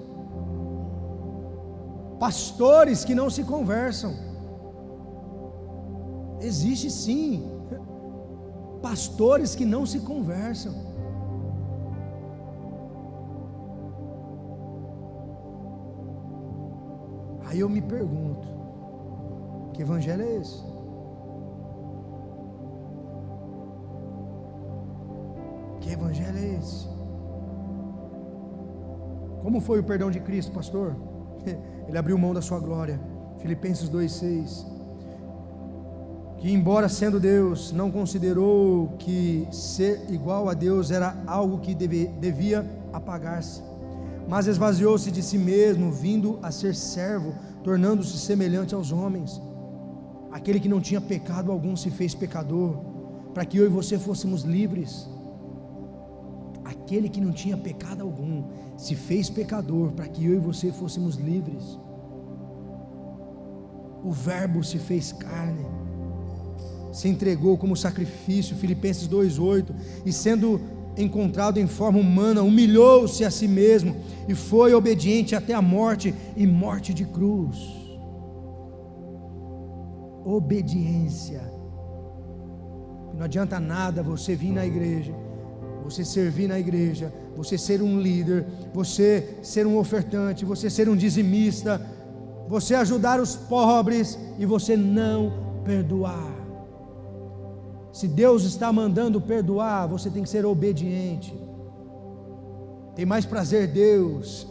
Speaker 1: Pastores que não se conversam. Existe sim pastores que não se conversam. Aí eu me pergunto, que evangelho é esse? Que evangelho é esse? Como foi o perdão de Cristo, pastor? Ele abriu mão da sua glória. Filipenses 2,6: que embora sendo Deus, não considerou que ser igual a Deus era algo que devia apagar-se, mas esvaziou-se de si mesmo, vindo a ser servo, tornando-se semelhante aos homens. Aquele que não tinha pecado algum se fez pecador, para que eu e você fôssemos livres. Aquele que não tinha pecado algum se fez pecador, para que eu e você fôssemos livres. O Verbo se fez carne, se entregou como sacrifício, Filipenses 2,8, e sendo encontrado em forma humana, humilhou-se a si mesmo, e foi obediente até a morte, e morte de cruz. Obediência. Não adianta nada você vir na igreja, você servir na igreja, você ser um líder, você ser um ofertante, você ser um dizimista, você ajudar os pobres e você não perdoar. Se Deus está mandando perdoar, você tem que ser obediente. Tem mais prazer Deus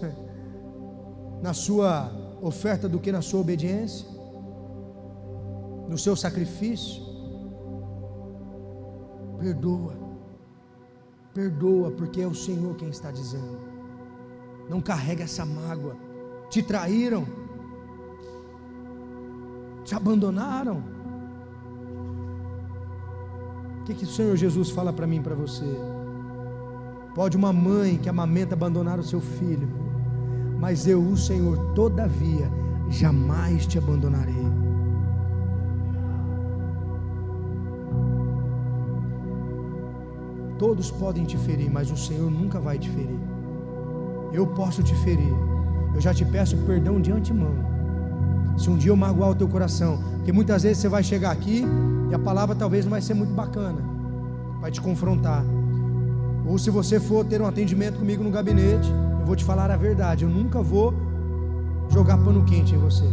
Speaker 1: na sua oferta do que na sua obediência, no seu sacrifício? Perdoa. Perdoa, porque é o Senhor quem está dizendo. Não carrega essa mágoa. Te traíram, te abandonaram. O que o Senhor Jesus fala para mim e para você? Pode uma mãe que amamenta abandonar o seu filho, mas eu, o Senhor, todavia, jamais te abandonarei. Todos podem te ferir, mas o Senhor nunca vai te ferir. Eu posso te ferir. Eu já te peço perdão de antemão. Se um dia eu magoar o teu coração, porque muitas vezes você vai chegar aqui e a palavra talvez não vai ser muito bacana, vai te confrontar. Ou se você for ter um atendimento comigo no gabinete, eu vou te falar a verdade. Eu nunca vou jogar pano quente em você,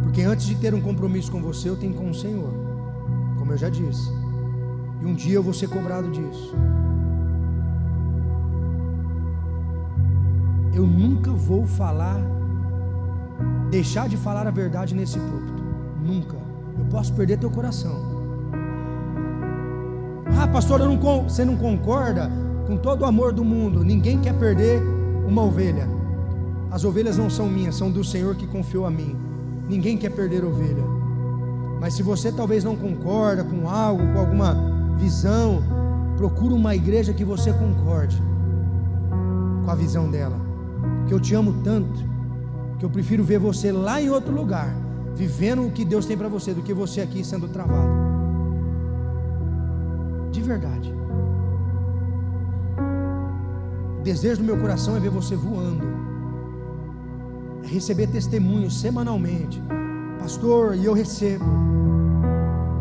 Speaker 1: porque antes de ter um compromisso com você, eu tenho com o Senhor, como eu já disse. E um dia eu vou ser cobrado disso. Eu nunca vou deixar de falar a verdade nesse púlpito. Nunca. Eu posso perder teu coração. Ah, pastor, você não concorda? Com todo o amor do mundo, ninguém quer perder uma ovelha. As ovelhas não são minhas, são do Senhor que confiou a mim. Ninguém quer perder ovelha. Mas se você talvez não concorda com algo, com alguma visão, procura uma igreja que você concorde com a visão dela, porque eu te amo tanto, que eu prefiro ver você lá em outro lugar, vivendo o que Deus tem para você, do que você aqui sendo travado, de verdade. O desejo do meu coração é ver você voando, é receber testemunhos semanalmente. pastor, e eu recebo.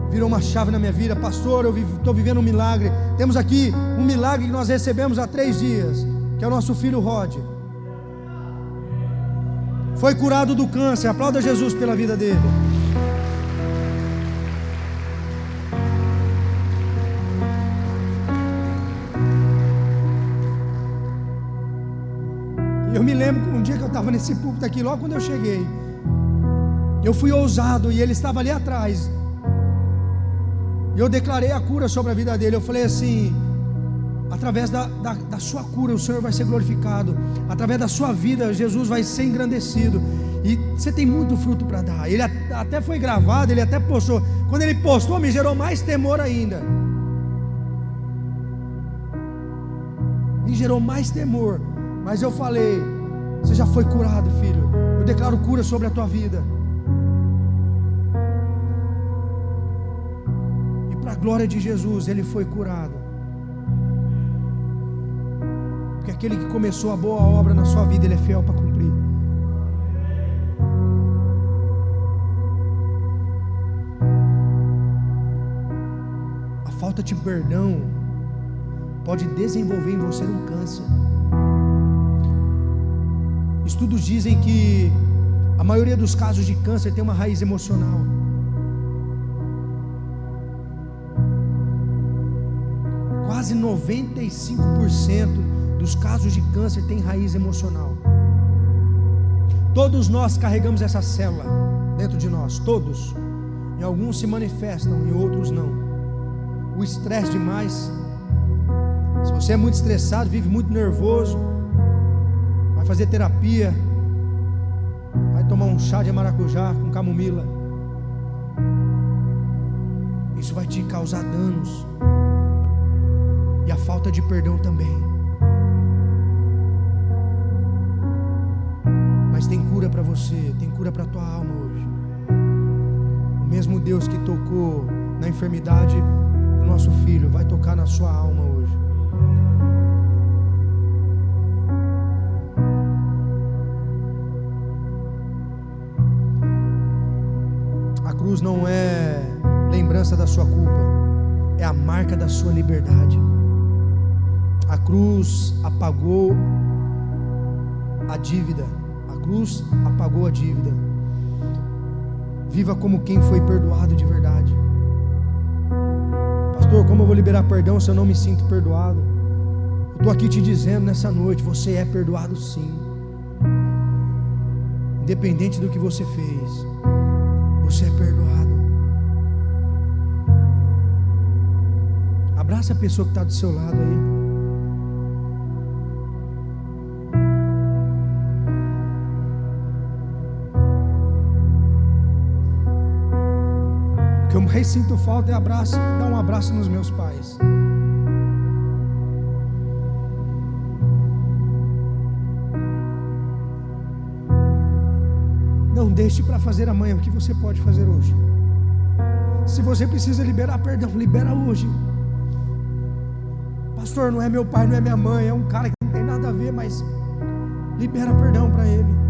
Speaker 1: Virou uma chave na minha vida, pastor, eu estou vivendo um milagre. Temos aqui um milagre que nós recebemos há 3 dias, que é o nosso filho Rod. Foi curado do câncer, aplauda Jesus pela vida dele. E eu me lembro que um dia que eu estava nesse púlpito aqui, logo quando eu cheguei, eu fui ousado e ele estava ali atrás. E eu declarei a cura sobre a vida dele. Eu falei assim: através da sua cura o Senhor vai ser glorificado, através da sua vida Jesus vai ser engrandecido, e você tem muito fruto para dar. Ele até foi gravado, ele até postou. Quando ele postou, me gerou mais temor ainda. Me gerou mais temor. Mas eu falei: você já foi curado, filho. Eu declaro cura sobre a tua vida. Para a glória de Jesus, ele foi curado. Porque aquele que começou a boa obra na sua vida, ele é fiel para cumprir. A falta de perdão pode desenvolver em você um câncer. Estudos dizem que a maioria dos casos de câncer tem uma raiz emocional. Quase 95% dos casos de câncer tem raiz emocional. Todos nós carregamos essa célula dentro de nós, todos. Em alguns se manifestam, em outros não. O estresse demais. Se você é muito estressado, vive muito nervoso, vai fazer terapia, vai tomar um chá de maracujá com camomila. Isso vai te causar danos. E a falta de perdão também. Mas tem cura para você, tem cura para a tua alma hoje. O mesmo Deus que tocou na enfermidade do nosso filho vai tocar na sua alma hoje. A cruz não é lembrança da sua culpa, é a marca da sua liberdade. A cruz apagou a dívida. A cruz apagou a dívida. Viva como quem foi perdoado de verdade. Pastor, como eu vou liberar perdão se eu não me sinto perdoado? Eu estou aqui te dizendo nessa noite: você é perdoado sim. Independente do que você fez, você é perdoado. Abraça a pessoa que está do seu lado aí. O que eu mais sinto falta é dar um abraço nos meus pais. Não deixe para fazer amanhã o que você pode fazer hoje. Se você precisa liberar perdão, libera hoje. Pastor, não é meu pai, não é minha mãe, é um cara que não tem nada a ver, mas libera perdão para ele.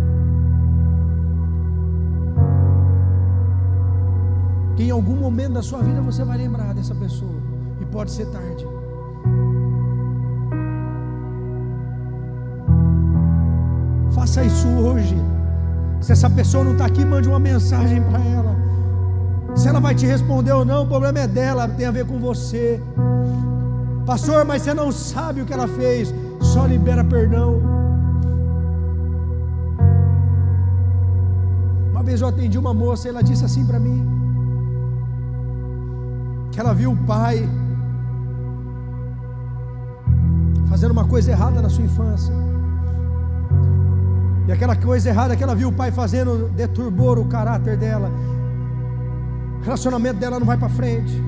Speaker 1: Que em algum momento da sua vida você vai lembrar dessa pessoa, e pode ser tarde. Faça isso hoje. Se essa pessoa não está aqui, mande uma mensagem para ela. Se ela vai te responder ou não, o problema é dela, tem a ver com você. Pastor, mas você não sabe o que ela fez. Só libera perdão. Uma vez eu atendi uma moça e ela disse assim para mim, que ela viu o pai fazendo uma coisa errada na sua infância, e aquela coisa errada que ela viu o pai fazendo deturbou o caráter dela. O relacionamento dela não vai para frente,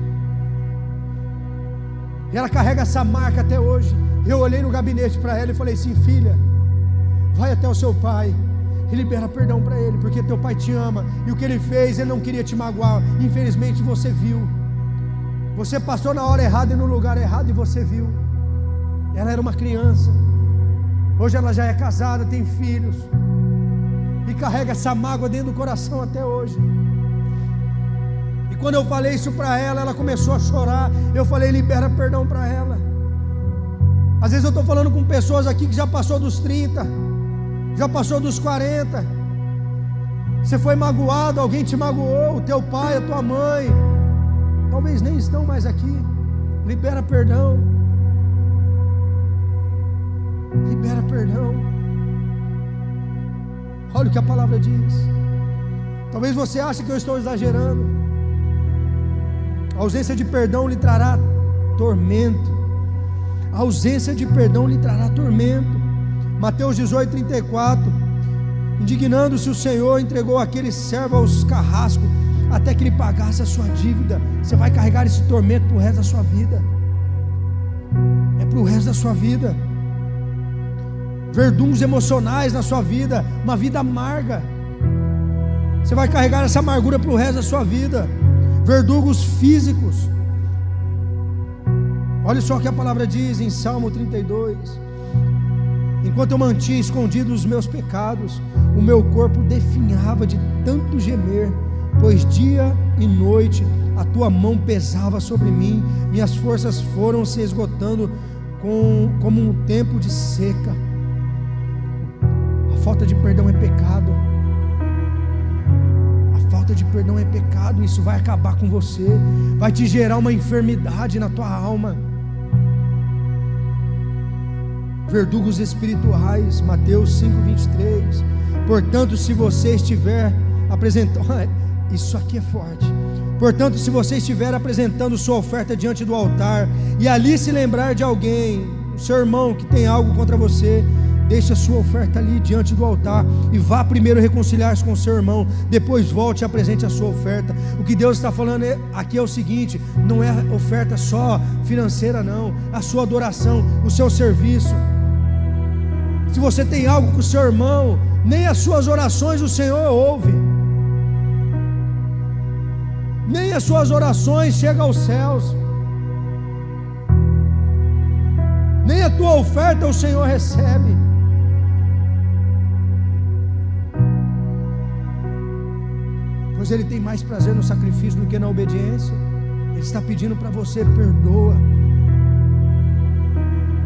Speaker 1: e ela carrega essa marca até hoje. Eu olhei no gabinete para ela e falei assim: filha, vai até o seu pai e libera perdão para ele, porque teu pai te ama, e o que ele fez, ele não queria te magoar. Infelizmente você viu, você passou na hora errada e no lugar errado, e você viu. Ela era uma criança, hoje ela já é casada, tem filhos, e carrega essa mágoa dentro do coração até hoje. E quando eu falei isso para ela, ela começou a chorar. Eu falei: libera perdão para ela. Às vezes eu estou falando com pessoas aqui que já passou dos 30, já passou dos 40. Você foi magoado, alguém te magoou, o teu pai, a tua mãe, talvez nem estão mais aqui. Libera perdão. Libera perdão. Olha o que a palavra diz. Talvez você ache que eu estou exagerando. A ausência de perdão lhe trará tormento. A ausência de perdão lhe trará tormento. Mateus 18:34. Indignando-se o Senhor, entregou aquele servo aos carrascos, até que ele pagasse a sua dívida. Você vai carregar esse tormento para o resto da sua vida. É para o resto da sua vida. Verdugos emocionais na sua vida, uma vida amarga. Você vai carregar essa amargura para o resto da sua vida. Verdugos físicos. Olha só o que a palavra diz em Salmo 32. Enquanto eu mantinha escondidos os meus pecados, o meu corpo definhava de tanto gemer, pois dia e noite a tua mão pesava sobre mim, minhas forças foram se esgotando como um tempo de seca. A falta de perdão é pecado. A falta de perdão é pecado. Isso vai acabar com você, vai te gerar uma enfermidade na tua alma. Verdugos espirituais, Mateus 5:23. Portanto, se você estiver apresentando, isso aqui é forte. Portanto, se você estiver apresentando sua oferta diante do altar, e ali se lembrar de alguém, o seu irmão que tem algo contra você, deixe a sua oferta ali diante do altar, e vá primeiro reconciliar-se com o seu irmão, depois volte e apresente a sua oferta. O que Deus está falando aqui é o seguinte: não é oferta só financeira não, a sua adoração, o seu serviço. Se você tem algo com o seu irmão, nem as suas orações o Senhor ouve, nem as suas orações chegam aos céus, nem a tua oferta o Senhor recebe. Pois Ele tem mais prazer no sacrifício do que na obediência. Ele está pedindo para você: perdoa.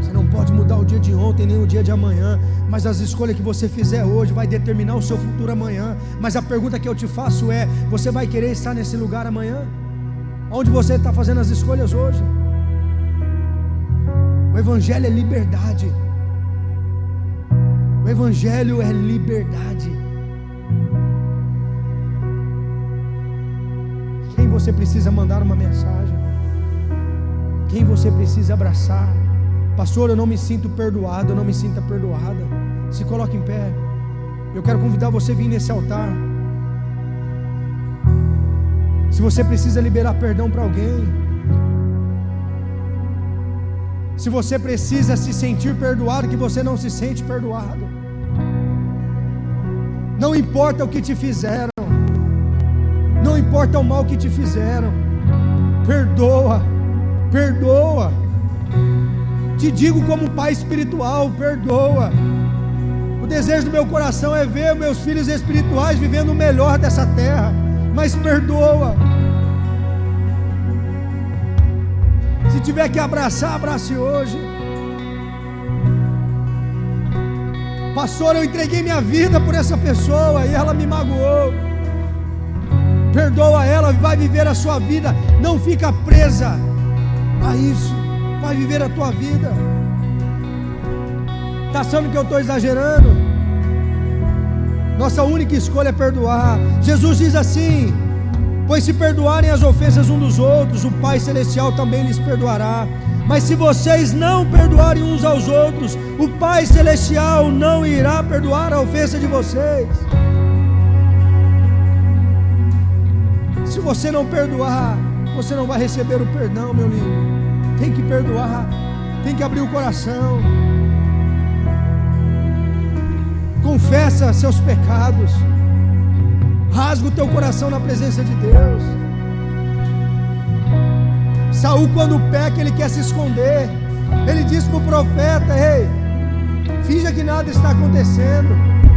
Speaker 1: Você não pode mudar o dia de ontem, nem o dia de amanhã, mas as escolhas que você fizer hoje vai determinar o seu futuro amanhã. Mas a pergunta que eu te faço é: você vai querer estar nesse lugar amanhã? Onde você está fazendo as escolhas hoje? O Evangelho é liberdade. O Evangelho é liberdade. Quem você precisa mandar uma mensagem? Quem você precisa abraçar? Pastor, eu não me sinto perdoado, eu não me sinta perdoada. Se coloque em pé. Eu quero convidar você a vir nesse altar. Se você precisa liberar perdão para alguém, se você precisa se sentir perdoado, que você não se sente perdoado, não importa o que te fizeram, não importa o mal que te fizeram, perdoa, perdoa. Te digo como pai espiritual, perdoa. O desejo do meu coração é ver meus filhos espirituais vivendo o melhor dessa terra, mas perdoa. Se tiver que abraçar, abrace hoje. Pastor, eu entreguei minha vida por essa pessoa e ela me magoou. Perdoa ela, vai viver a sua vida. Não fica presa a isso. Vai viver a tua vida. Está achando que eu estou exagerando? Nossa única escolha é perdoar. Jesus diz assim: pois se perdoarem as ofensas uns dos outros, o Pai Celestial também lhes perdoará. Mas se vocês não perdoarem uns aos outros, o Pai Celestial não irá perdoar a ofensa de vocês. Se você não perdoar, você não vai receber o perdão, meu lindo. Tem que perdoar, tem que abrir o coração. Confessa seus pecados, rasga o teu coração na presença de Deus. Saul, quando peca, ele quer se esconder. Ele diz para o profeta: ei, finja que nada está acontecendo,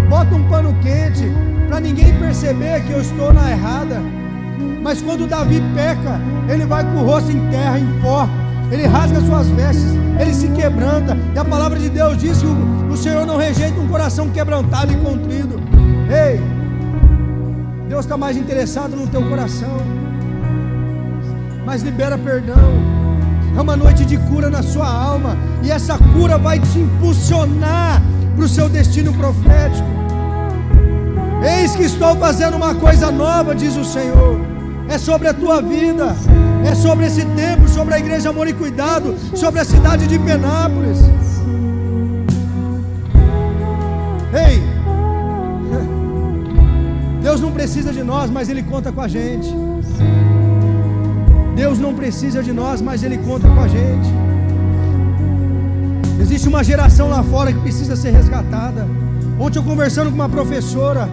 Speaker 1: bota um pano quente para ninguém perceber que eu estou na errada. Mas quando Davi peca, ele vai com o rosto em terra, em pó, ele rasga suas vestes, ele se quebranta. E a palavra de Deus diz que o Senhor não rejeita um coração quebrantado e contrido. Ei, Deus está mais interessado no teu coração. Mas libera perdão. É uma noite de cura na sua alma, e essa cura vai te impulsionar para o seu destino profético. Eis que estou fazendo uma coisa nova, diz o Senhor. É sobre a tua vida, é sobre esse tempo, sobre a igreja Amor e Cuidado, sobre a cidade de Penápolis. Ei, Deus não precisa de nós, mas Ele conta com a gente. Deus não precisa de nós, mas Ele conta com a gente. Existe uma geração lá fora que precisa ser resgatada. Ontem eu conversando com uma professora,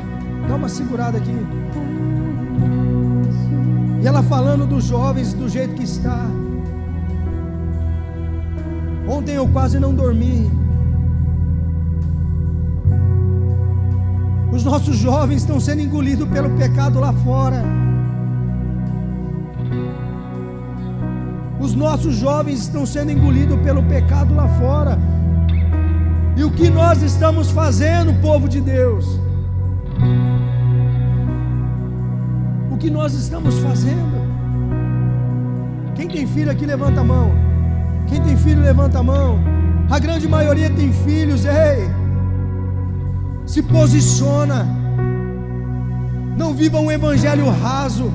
Speaker 1: dá uma segurada aqui, e ela falando dos jovens do jeito que está. Ontem eu quase não dormi. Os nossos jovens estão sendo engolidos pelo pecado lá fora. Os nossos jovens estão sendo engolidos pelo pecado lá fora. E o que nós estamos fazendo, povo de Deus? O que nós estamos fazendo? Quem tem filho aqui, levanta a mão. Quem tem filho, levanta a mão. A grande maioria tem filhos. Ei, se posiciona. Não viva um evangelho raso.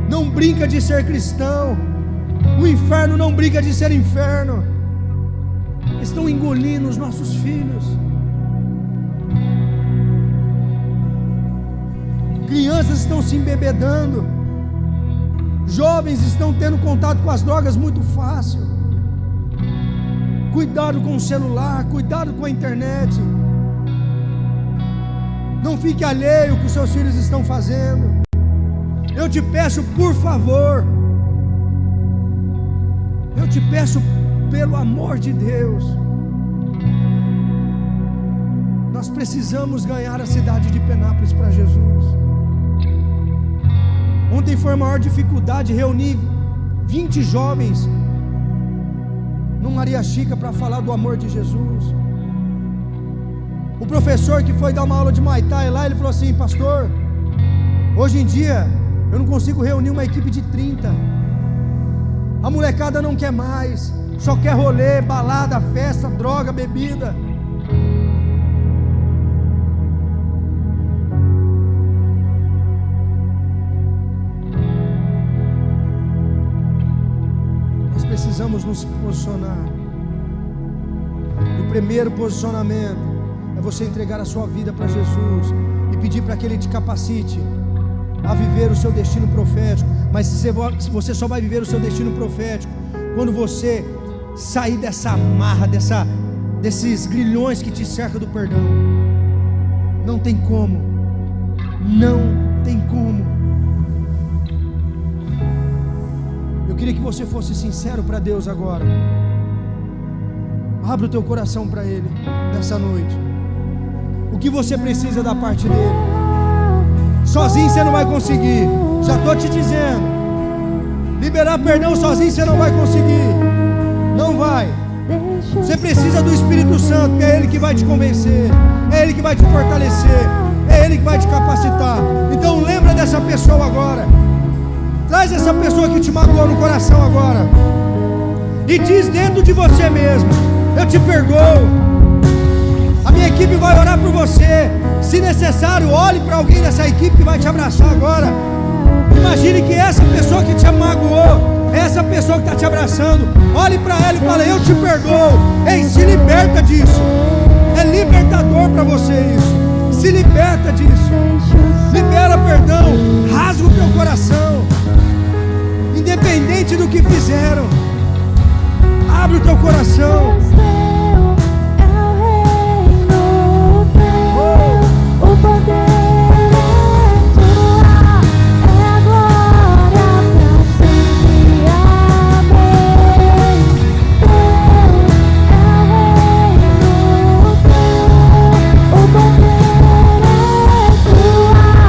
Speaker 1: Não brinca de ser cristão. O inferno não brinca de ser inferno. Estão engolindo os nossos filhos. Crianças estão se embebedando. Jovens estão tendo contato com as drogas muito fácil. Cuidado com o celular, cuidado com a internet. Não fique alheio ao que os seus filhos estão fazendo. Eu te peço, por favor, eu te peço, pelo amor de Deus, nós precisamos ganhar a cidade de Penápolis para Jesus. Ontem foi a maior dificuldade reunir 20 jovens no Maria Chica para falar do amor de Jesus. O professor que foi dar uma aula de Muay Thai lá, ele falou assim: pastor, hoje em dia eu não consigo reunir uma equipe de 30. A molecada não quer mais, só quer rolê, balada, festa, droga, bebida. Nós precisamos nos posicionar. O primeiro posicionamento é você entregar a sua vida para Jesus e pedir para que Ele te capacite a viver o seu destino profético. Mas você só vai viver o seu destino profético quando você sair dessa amarra, desses grilhões que te cercam do perdão. Não tem como. Não tem como. Eu queria que você fosse sincero para Deus agora. Abra o teu coração para Ele nessa noite. O que você precisa da parte dEle? Sozinho você não vai conseguir. Já estou te dizendo. Liberar perdão sozinho você não vai conseguir. Não vai. Você precisa do Espírito Santo, que é Ele que vai te convencer, é Ele que vai te fortalecer, é Ele que vai te capacitar. Então lembra dessa pessoa agora. Traz essa pessoa que te magoou no coração agora. E diz dentro de você mesmo: eu te perdoo. A minha equipe vai orar por você. Se necessário, olhe para alguém dessa equipe que vai te abraçar agora. Imagine que essa pessoa que te magoou é essa pessoa que está te abraçando. Olhe para ela e fale: eu te perdoo. Ei, se liberta disso. É libertador para você isso. Se liberta disso. Libera perdão. Rasga o teu coração. Independente do que fizeram, abre o teu coração.
Speaker 2: O poder é tua, é a glória pra sempre, amém. Teu é o reino teu, o poder é tua.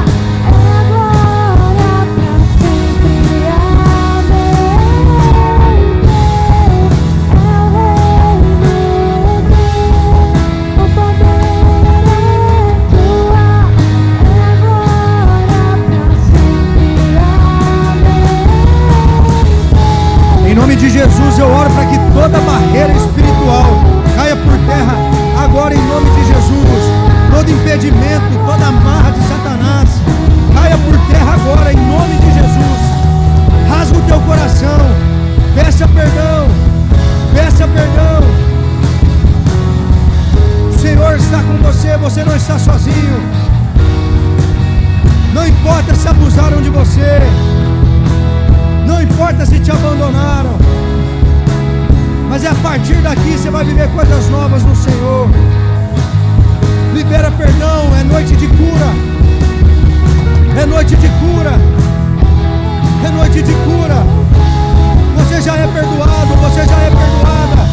Speaker 1: impedimento, toda amarra de Satanás, caia por terra agora, em nome de Jesus. Rasga o teu coração, peça perdão, peça perdão. O Senhor está com você, você não está sozinho. Não importa se abusaram de você, não importa se te abandonaram, mas é a partir daqui você vai viver coisas novas no Senhor. Libera perdão, é noite de cura, é noite de cura, é noite de cura. Você já é perdoado, você já é perdoada.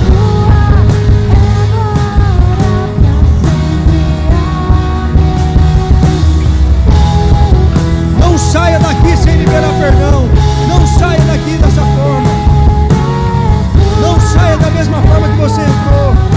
Speaker 1: Não saia daqui sem liberar perdão. Não saia daqui dessa forma. Não saia da mesma forma que você entrou.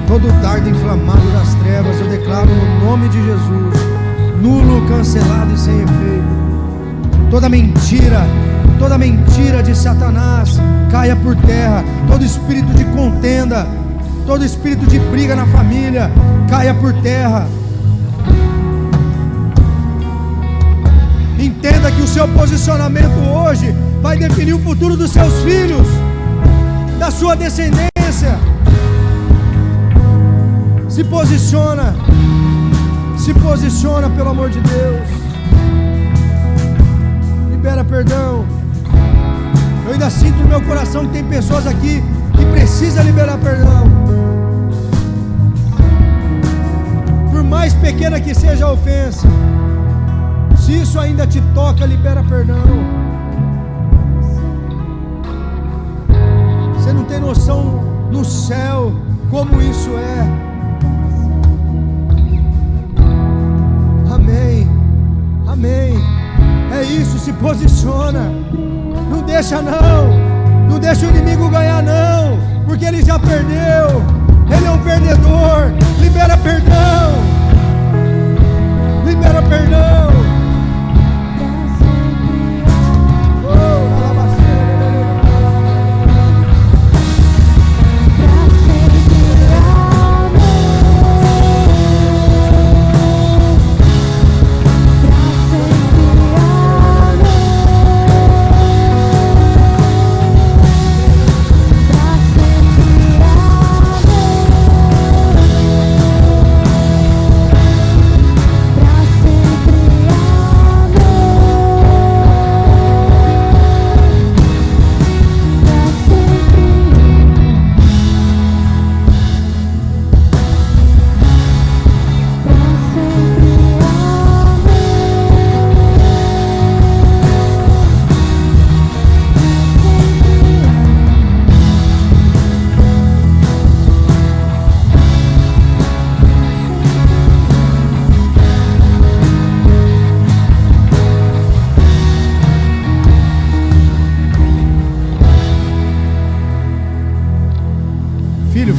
Speaker 1: Todo dardo inflamado das trevas eu declaro no nome de Jesus, nulo, cancelado e sem efeito. Toda mentira de Satanás caia por terra. Todo espírito de contenda, todo espírito de briga na família caia por terra. Entenda que o seu posicionamento hoje vai definir o futuro dos seus filhos, da sua descendência. Se posiciona pelo amor de Deus. Libera perdão. Eu ainda sinto no meu coração que tem pessoas aqui que precisam liberar perdão. Por mais pequena que seja a ofensa, se isso ainda te toca, libera perdão. Você não tem noção no céu como isso é. Amém. É isso, se posiciona. Não deixa não deixa o inimigo ganhar não, porque ele já perdeu. Ele é um perdedor. Libera perdão. Libera perdão.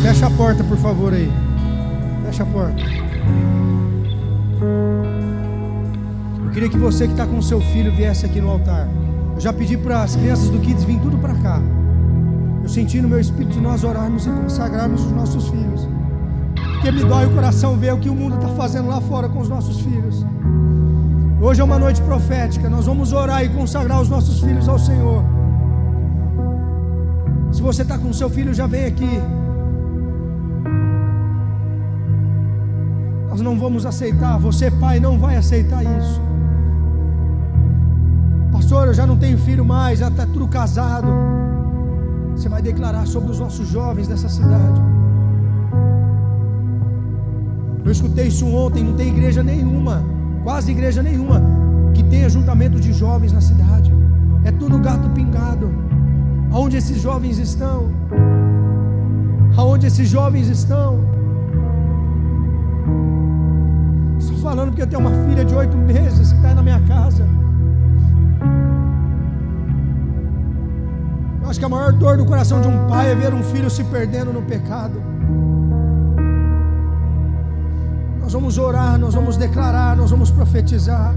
Speaker 1: Fecha a porta, por favor, aí. Fecha a porta. Eu queria que você que está com o seu filho viesse aqui no altar. Eu já pedi para as crianças do Kids virem tudo para cá. Eu senti no meu espírito de nós orarmos e consagrarmos os nossos filhos. Porque me dói o coração ver o que o mundo está fazendo lá fora com os nossos filhos. Hoje é uma noite profética. Nós vamos orar e consagrar os nossos filhos ao Senhor. Se você está com o seu filho, já vem aqui. Nós não vamos aceitar, você pai não vai aceitar isso. Pastor, eu já não tenho filho mais, já está tudo casado. Você vai declarar sobre os nossos jovens dessa cidade. Eu escutei isso ontem, não tem igreja nenhuma, quase igreja nenhuma, que tenha ajuntamento de jovens na cidade. É tudo gato pingado. Aonde esses jovens estão? Aonde esses jovens estão? Estou falando porque eu tenho uma filha de 8 meses que está na minha casa. que a maior dor do coração de um pai é ver um filho se perdendo no pecado. Nós vamos orar, nós vamos declarar, nós vamos profetizar.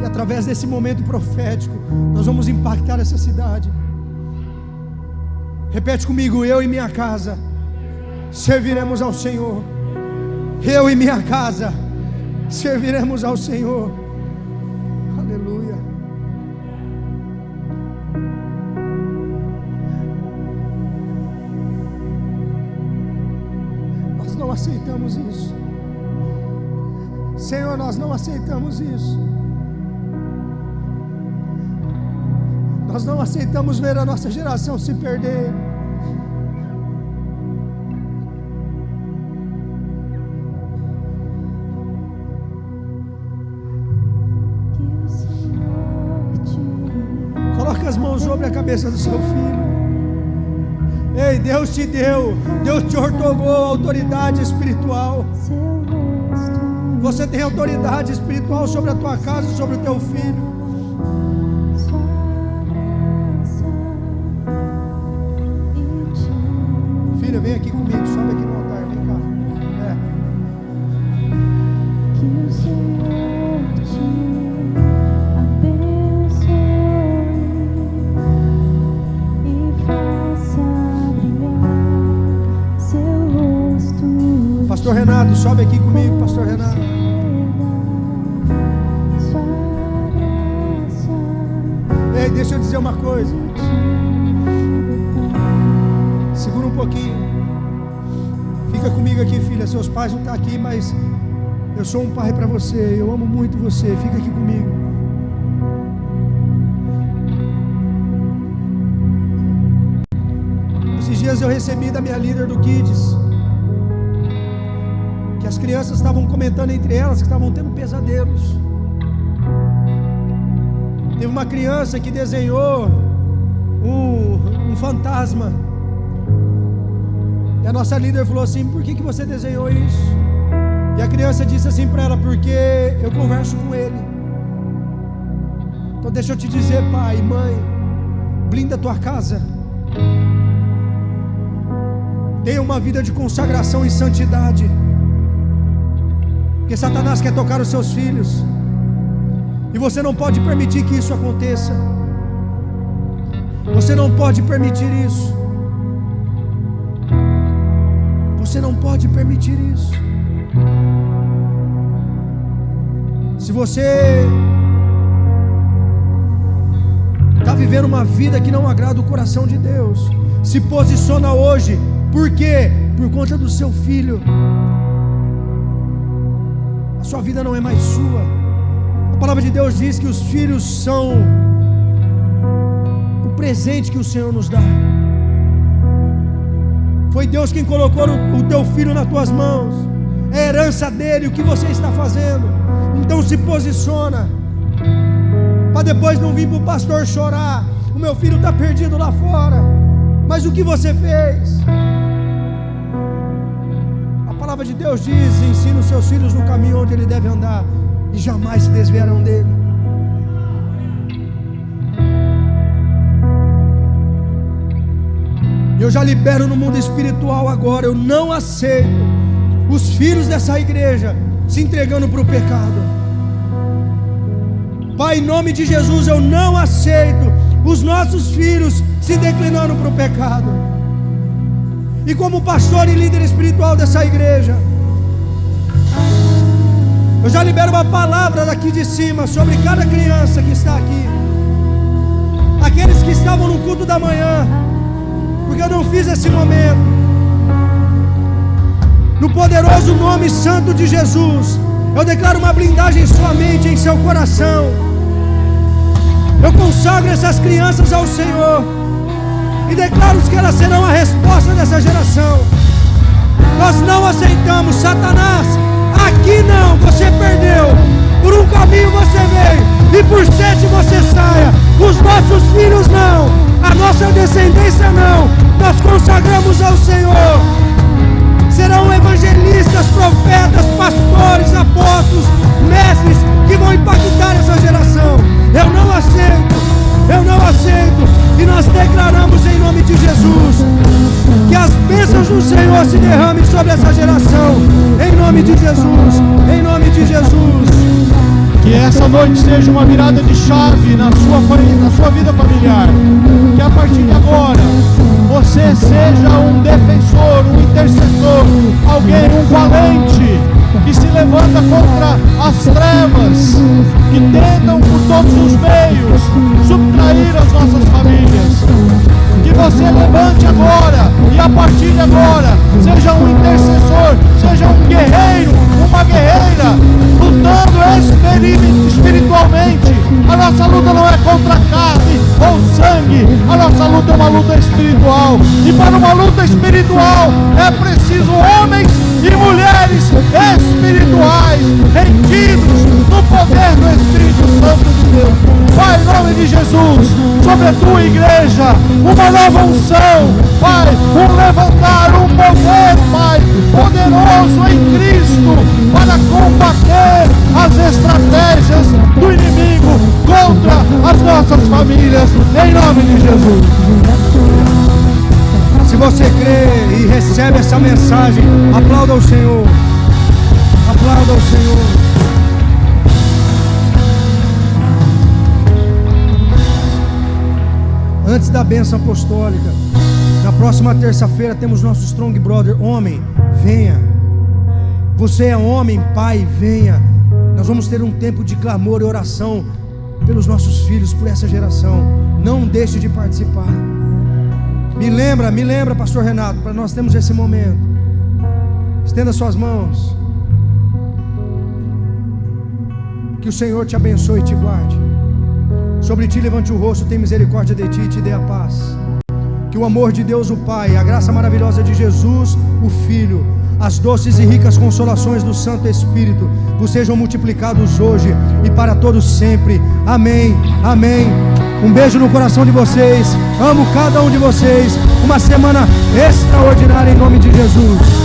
Speaker 1: E através desse momento profético, nós vamos impactar essa cidade. Repete comigo: eu e minha casa serviremos ao Senhor. Eu e minha casa serviremos ao Senhor. Aleluia. Nós não aceitamos isso. Senhor, nós não aceitamos isso. Nós não aceitamos ver a nossa geração se perder. Coloca as mãos sobre a cabeça do seu filho. Ei, Deus te deu, Deus te outorgou autoridade espiritual. Você tem autoridade espiritual sobre a tua casa, sobre o teu filho. Filha, vem aqui comigo, sobe aqui no altar, vem cá.
Speaker 2: Que o Senhor te abençoe e faça brilhar seu rosto.
Speaker 1: Pastor Renato, sobe aqui comigo, Pastor Renato. Ei, deixa eu dizer uma coisa. Segura um pouquinho. Fica comigo aqui, filha. Seus pais não estão aqui, mas eu sou um pai para você. Eu amo muito você. Fica aqui comigo. Esses dias eu recebi da minha líder do Kids que as crianças estavam comentando entre elas que estavam tendo pesadelos. Teve uma criança que desenhou um fantasma. E a nossa líder falou assim: por que você desenhou isso? E a criança disse assim para ela: porque eu converso com ele. Então deixa eu te dizer, pai e mãe, blinda a tua casa. Tenha uma vida de consagração e santidade. Porque Satanás quer tocar os seus filhos. E você não pode permitir que isso aconteça. Você não pode permitir isso. Você não pode permitir isso. Se você está vivendo uma vida que não agrada o coração de Deus, se posiciona hoje. Por quê? Por conta do seu filho. A sua vida não é mais sua. A palavra de Deus diz que os filhos são o presente que o Senhor nos dá. Foi Deus quem colocou o teu filho nas tuas mãos. É herança dele o que você está fazendo. Então se posiciona, para depois não vir para o pastor chorar: o meu filho está perdido lá fora. Mas o que você fez? A palavra de Deus diz: ensina os seus filhos no caminho onde ele deve andar, e jamais se desviarão dele. Eu já libero no mundo espiritual agora. Eu não aceito os filhos dessa igreja se entregando para o pecado. Pai, em nome de Jesus, eu não aceito os nossos filhos se declinando para o pecado. E como pastor e líder espiritual dessa igreja, eu já libero uma palavra daqui de cima sobre cada criança que está aqui. Aqueles que estavam no culto da manhã, porque eu não fiz esse momento. No poderoso nome santo de Jesus, eu declaro uma blindagem em sua mente, em seu coração. Eu consagro essas crianças ao Senhor e declaro que elas serão a resposta dessa geração. Nós não aceitamos, Satanás. Aqui não, você perdeu. Por um caminho você veio e por 7 você saia. Os nossos filhos não, a nossa descendência não. Nós consagramos ao Senhor. Serão evangelistas, profetas, pastores, apóstolos, mestres que vão impactar essa se derrame sobre essa geração, em nome de Jesus, em nome de Jesus.
Speaker 3: Que essa noite seja uma virada de chave na sua vida familiar. Que a partir de agora você seja um defensor, um intercessor, alguém, um valente que se levanta contra as trevas que tentam por todos os meios subtrair as nossas famílias. Que você levante agora e a partir de agora seja um intercessor, seja um guerreiro, uma guerreira, lutando espiritualmente. A nossa luta não é contra carne ou sangue, a nossa luta é uma luta espiritual. E para uma luta espiritual é preciso homens e mulheres espirituais, rendidos no poder do Espírito Santo de Deus. Pai, em nome de Jesus, sobre a tua igreja, uma nova unção, Pai, um levantar, um poder, Pai, poderoso em Cristo, para combater as estratégias do inimigo contra as nossas famílias, em nome de Jesus.
Speaker 1: Se você crê e recebe essa mensagem, aplauda o Senhor. Aplauda o Senhor. Antes da bênção apostólica, na próxima terça-feira temos nosso Strong Brother. Homem, venha. Você é homem, pai, venha. Nós vamos ter um tempo de clamor e oração pelos nossos filhos, por essa geração. Não deixe de participar. Me lembra, pastor Renato, para nós termos esse momento. Estenda suas mãos. Que o Senhor te abençoe e te guarde. Sobre ti levante o rosto, tem misericórdia de ti e te dê a paz. Que o amor de Deus o Pai, a graça maravilhosa de Jesus o Filho, as doces e ricas consolações do Santo Espírito vos sejam multiplicados hoje e para todos sempre. Amém, amém. Um beijo no coração de vocês. Amo cada um de vocês. Uma semana extraordinária em nome de Jesus.